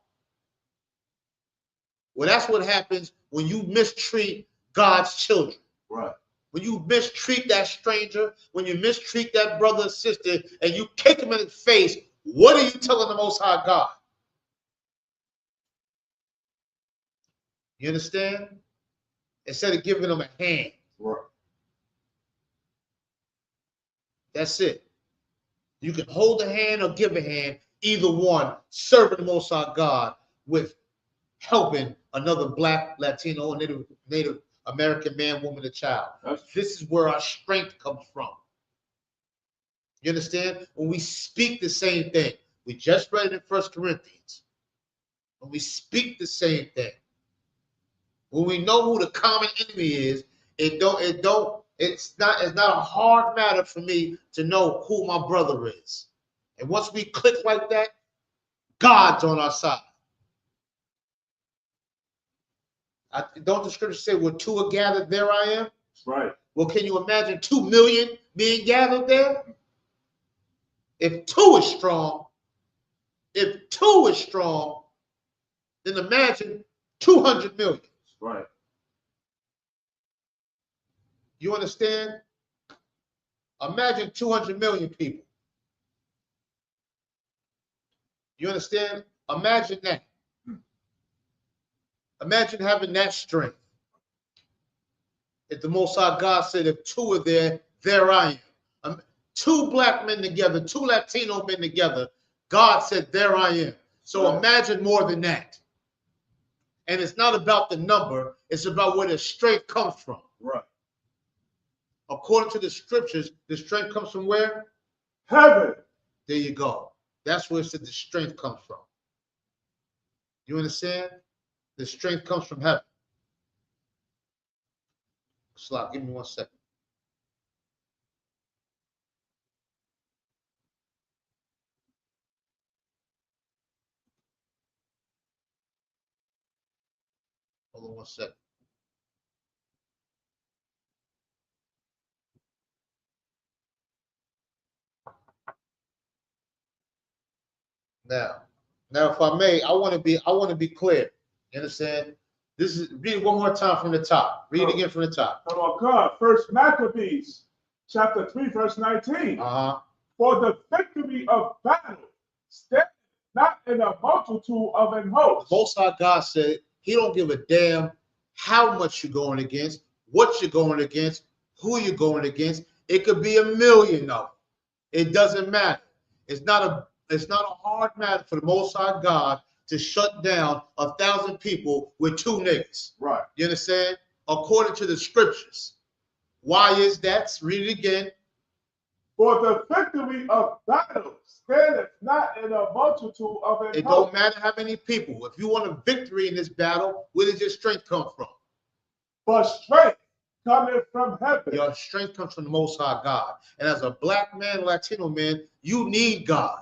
Well, that's what happens when you mistreat God's children. Right. When you mistreat that stranger, when you mistreat that brother or sister, and you kick him in the face, what are you telling the Most High God? You understand? Instead of giving them a hand. Right. That's it. You can hold a hand or give a hand, either one, serving the Most High God with helping another Black, Latino, or Native American man, woman, or child. This is where our strength comes from. You understand? When we speak the same thing, we just read it in 1 Corinthians. When we speak the same thing, when we know who the common enemy is, it's not a hard matter for me to know who my brother is. And once we click like that, God's on our side. Don't the scripture say, where two are gathered, there I am? That's right. Well, can you imagine 2 million being gathered there? If 2 is strong, then imagine 200 million. That's right. You understand? Imagine 200 million people. You understand? Imagine that. Imagine having that strength. If the Most High God said, if 2 are there, there I am. 2 Black men together, 2 Latino men together, God said, there I am. So imagine more than that. And it's not about the number, it's about where the strength comes from. Right. According to the scriptures, the strength comes from where? Heaven. There you go. That's where it said the strength comes from. You understand? The strength comes from heaven. Slot, give me 1 second. Hold on 1 second. Now, if I may, I want to be clear. You understand? This is, read it one more time from the top. Read it again from the top. Come on, God. First Maccabees, chapter 3, verse 19. For the victory of battle stands not in a multitude of an host. The Most High God said he don't give a damn how much you're going against, what you're going against, who you're going against. It could be 1 million of them. It doesn't matter. It's not a hard matter for the Most High God to shut down 1,000 people with 2 niggas. Right. You understand? According to the scriptures. Why is that? Read it again. For the victory of battle standeth not in a multitude of an host. It don't matter how many people. If you want a victory in this battle, where does your strength come from? But strength coming from heaven. Your strength comes from the Most High God. And as a Black man, Latino man, you need God.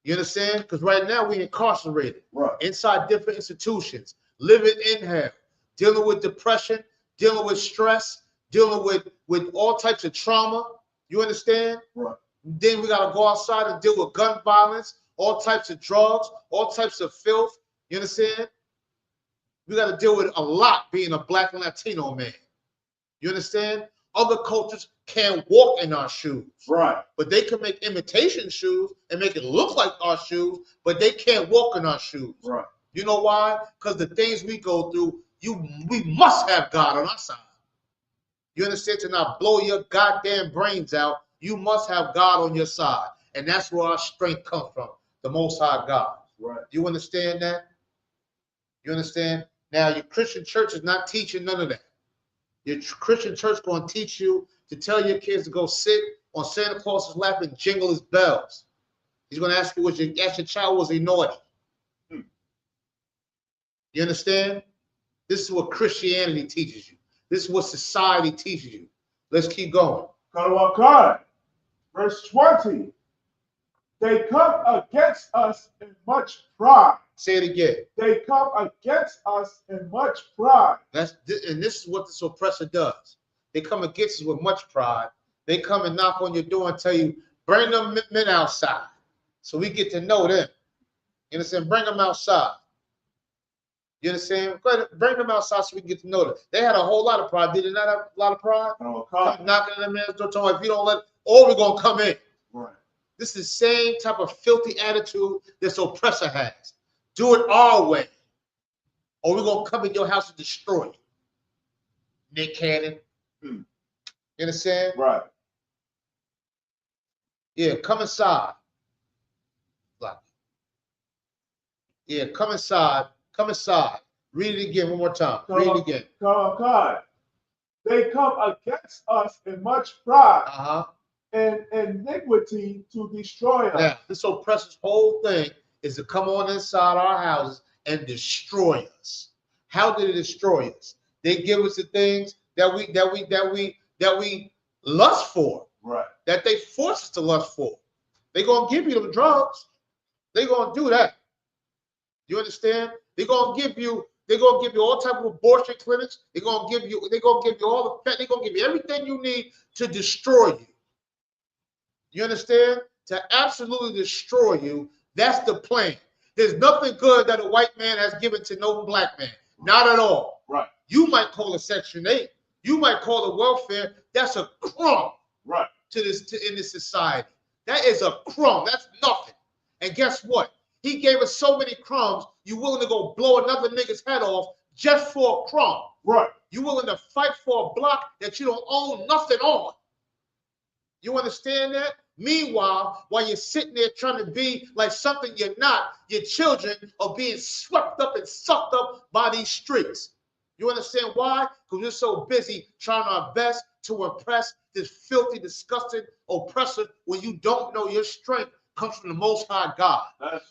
You understand? Because right now we're incarcerated, inside different institutions, living in hell, dealing with depression, dealing with stress, dealing with all types of trauma. You understand? Right. Then we got to go outside and deal with gun violence, all types of drugs, all types of filth. You understand? We got to deal with a lot being a Black and Latino man. You understand? Other cultures can't walk in our shoes. Right. But they can make imitation shoes and make it look like our shoes, but they can't walk in our shoes. Right. You know why? Because the things we go through, we must have God on our side. You understand? To not blow your goddamn brains out, you must have God on your side. And that's where our strength comes from, the Most High God. Right. You understand that? You understand? Now, your Christian church is not teaching none of that. Your Christian church going to teach you to tell your kids to go sit on Santa Claus's lap and jingle his bells. He's going to ask you, ask your child, was he naughty? You understand? This is what Christianity teaches you. This is what society teaches you. Let's keep going. God. Verse 20. They come against us in much pride. Say it again. They come against us in much pride. And this is what this oppressor does. They come against us with much pride. They come and knock on your door and tell you, bring them men outside so we get to know them. You understand? Bring them outside. You understand? Go ahead, bring them outside so we can get to know them. They had a whole lot of pride. Did they not have a lot of pride? Knocking on the man's door, telling him, if you don't let, or we're going to come in. Right. This is the same type of filthy attitude this oppressor has. Do it our way, or we're going to come in your house and destroy you. Nick Cannon. You understand? Right. Yeah, come inside. Black. Yeah, come inside. Come inside. Read it again one more time. Read it again. God. They come against us in much pride Uh-huh. and iniquity to destroy us. Now, this oppressor's whole thing is to come on inside our houses and destroy us. How did it destroy us? They give us the things that we lust for. Right. That they force us to lust for. They're gonna give you them drugs. They're gonna do that. You understand? They're gonna give you all type of abortion clinics. They're gonna give you all the they're gonna give you everything you need to destroy you. You understand? To absolutely destroy you. That's the plan. There's nothing good that a white man has given to no black man. Not at all. Right. You might call it Section 8. You might call it welfare. That's a crumb. Right. In this society. That is a crumb. That's nothing. And guess what? He gave us so many crumbs, you willing to go blow another nigga's head off just for a crumb. Right. You willing to fight for a block that you don't own nothing on. You understand that? Meanwhile, while you're sitting there trying to be like something you're not, your children are being swept up and sucked up by these streets. You understand why? Because we're so busy trying our best to impress this filthy, disgusting oppressor when you don't know your strength comes from the Most High God.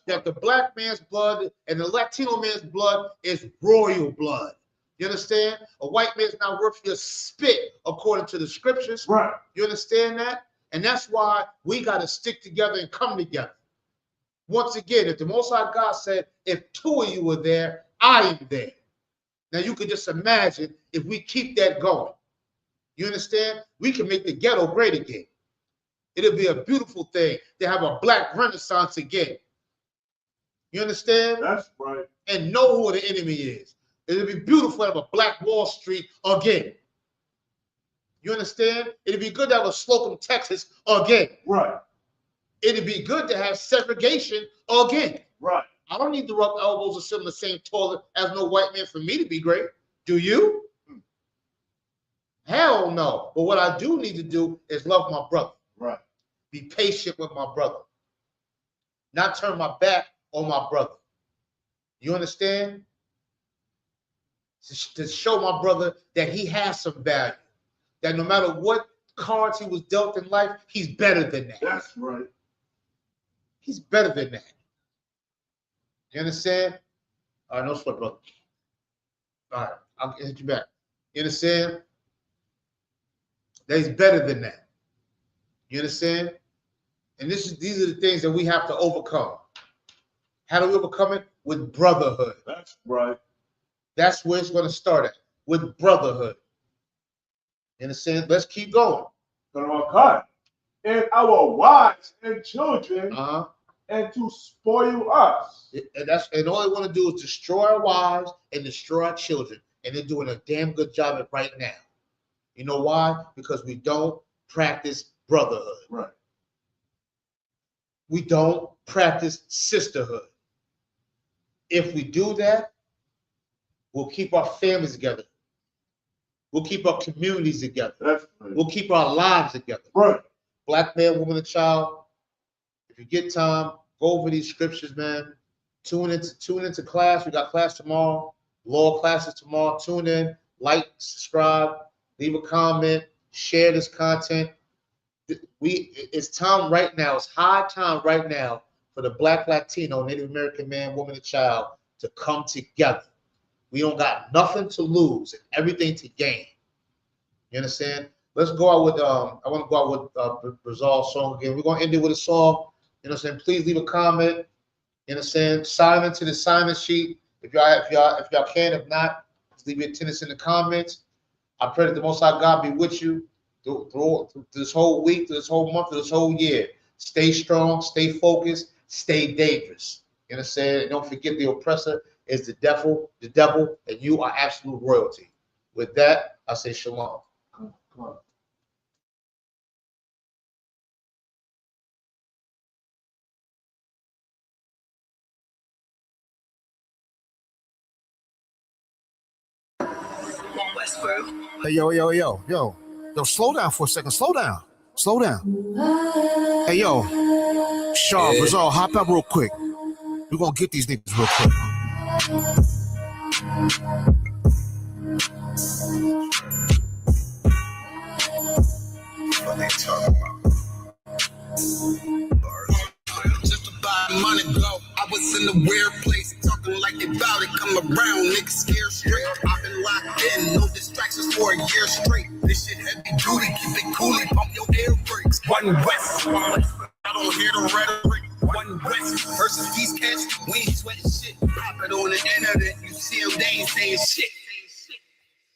That the black man's blood and the Latino man's blood is royal blood. You understand? A white man's not worth your spit according to the scriptures. Right. You understand that? And that's why we got to stick together and come together. Once again, if the Most High God said, if two of you were there, I am there. Now you could just imagine if we keep that going. You understand? We can make the ghetto great again. It'll be a beautiful thing to have a black renaissance again. You understand? That's right. And know who the enemy is. It'll be beautiful to have a black Wall Street again. You understand? It'd be good to have a Slocum, Texas again. Right. It'd be good to have segregation again. Right. I don't need to rub elbows or sit in the same toilet as no white man for me to be great. Do you? Hell no. But what I do need to do is love my brother. Right. Be patient with my brother. Not turn my back on my brother. You understand? To show my brother that he has some value. That no matter what cards he was dealt in life, he's better than that. That's right. He's better than that. You understand? All right, no sweat, brother. All right, I'll hit you back. You understand? That he's better than that. You understand? And these are the things that we have to overcome. How do we overcome it? With brotherhood. That's right. That's where it's going to start at, with brotherhood. You understand? Let's keep going. And our wives and children, and to spoil us. And all they want to do is destroy our wives and destroy our children. And they're doing a damn good job of it right now. You know why? Because we don't practice brotherhood. Right. We don't practice sisterhood. If we do that, we'll keep our families together. We'll keep our communities together. That's right. We'll keep our lives together. Right. Black man, woman, and child. If you get time, go over these scriptures, man. Tune into class. We got class tomorrow. Law classes tomorrow. Tune in, like, subscribe, leave a comment, share this content. It's time right now. It's high time right now for the Black, Latino, Native American man, woman, and child to come together. We don't got nothing to lose and everything to gain. You understand? Let's go out with I want to go out with Brazil's song again. We're gonna end it with a song. You know what I'm saying? Please leave a comment. You understand? Sign into the sign-in sheet. If y'all can, if not, leave your attendance in the comments. I pray that the Most High God be with you through this whole week, through this whole month, through this whole year. Stay strong, stay focused, stay dangerous. You understand? And don't forget the oppressor is the devil, and you are absolute royalty. With that, I say shalom. Come on. Hey, yo, slow down for a second. Slow down. Slow down. Hey, yo. Shaw, Brazil, hop up real quick. We're gonna get these niggas real quick. What they talking about? Just about a month ago, I was in a weird place, talking like they bout it. Come around, niggas scared straight. I've been locked in, no distractions for a year straight. This shit heavy duty, keep it coolly, pump your air brakes. One West, I don't hear the rhetoric. One West versus these cats, we ain't sweating shit. Pop it on the internet, you see them, they ain't saying shit.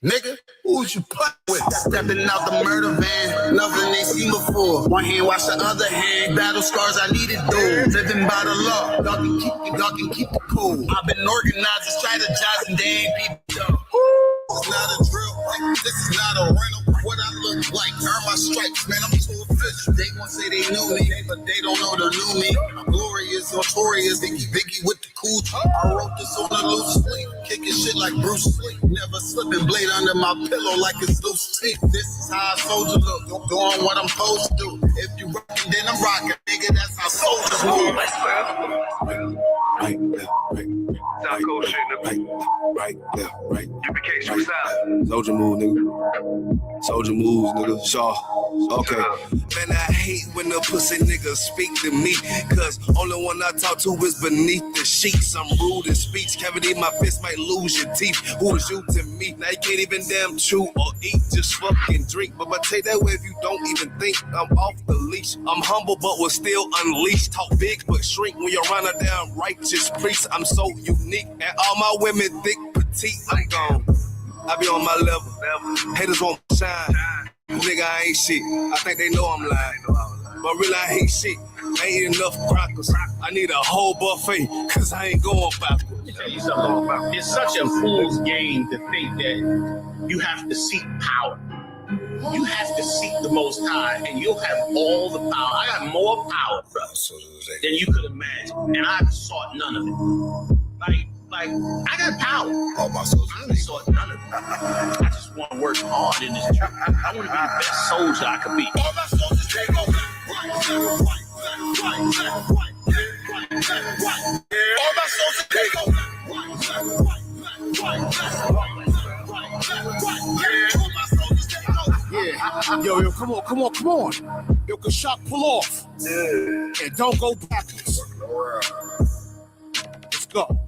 Nigga, who's you playing with? Stepping out the murder van, nothing they seen before. One hand wash the other hand, battle scars I needed dude. Living by the law, y'all can keep it cool. I've been organizing, strategizing, they ain't people though. This is not a drill, this is not a rental. What I look like, earn my stripes, man, I'm too official. They gon' say they knew me, but they don't know the new me. Glorious, notorious, Biggie with the cool. I wrote this on a loose sleeve, kicking shit like Bruce Lee. Never slipping, blade under my pillow like it's loose teeth. This is how a soldier look, doing what I'm supposed to do. If you rockin', then I'm rockin', nigga, that's how soldiers move. Right, UPK, soldier move, nigga. Soldier moves, nigga. Shaw. Okay. Man, I hate when the pussy niggas speak to me, cause only one I talk to is beneath the sheets. I'm rude in speech, cavity in my fist might lose your teeth. Who is you to me? Now you can't even damn chew or eat, just fucking drink. But take that way if you don't even think I'm off the leash. I'm humble but will still unleash. Talk big but shrink when you're around a damn righteous priest. I'm so unique, and all my women thick, petite. I'm gone. I be on my level. Haters won't shine. Nigga, I ain't shit. I think they know I'm lying. But really, I ain't shit. I ain't enough crackers. I need a whole buffet, cause I ain't going backwards. Tell you something. It's such a fool's game to think that you have to seek power. You have to seek the Most High, and you'll have all the power. I got more power, bro, than you could imagine, and I've sought none of it. Like I got power. I haven't sought none of it. I just want to work hard in this truth. I want to be the best soldier I could be. All my soldiers take over. All my soldiers take over. Yeah. Yo, come on. Yo, Kashak, pull off. And don't go backwards. Let's go.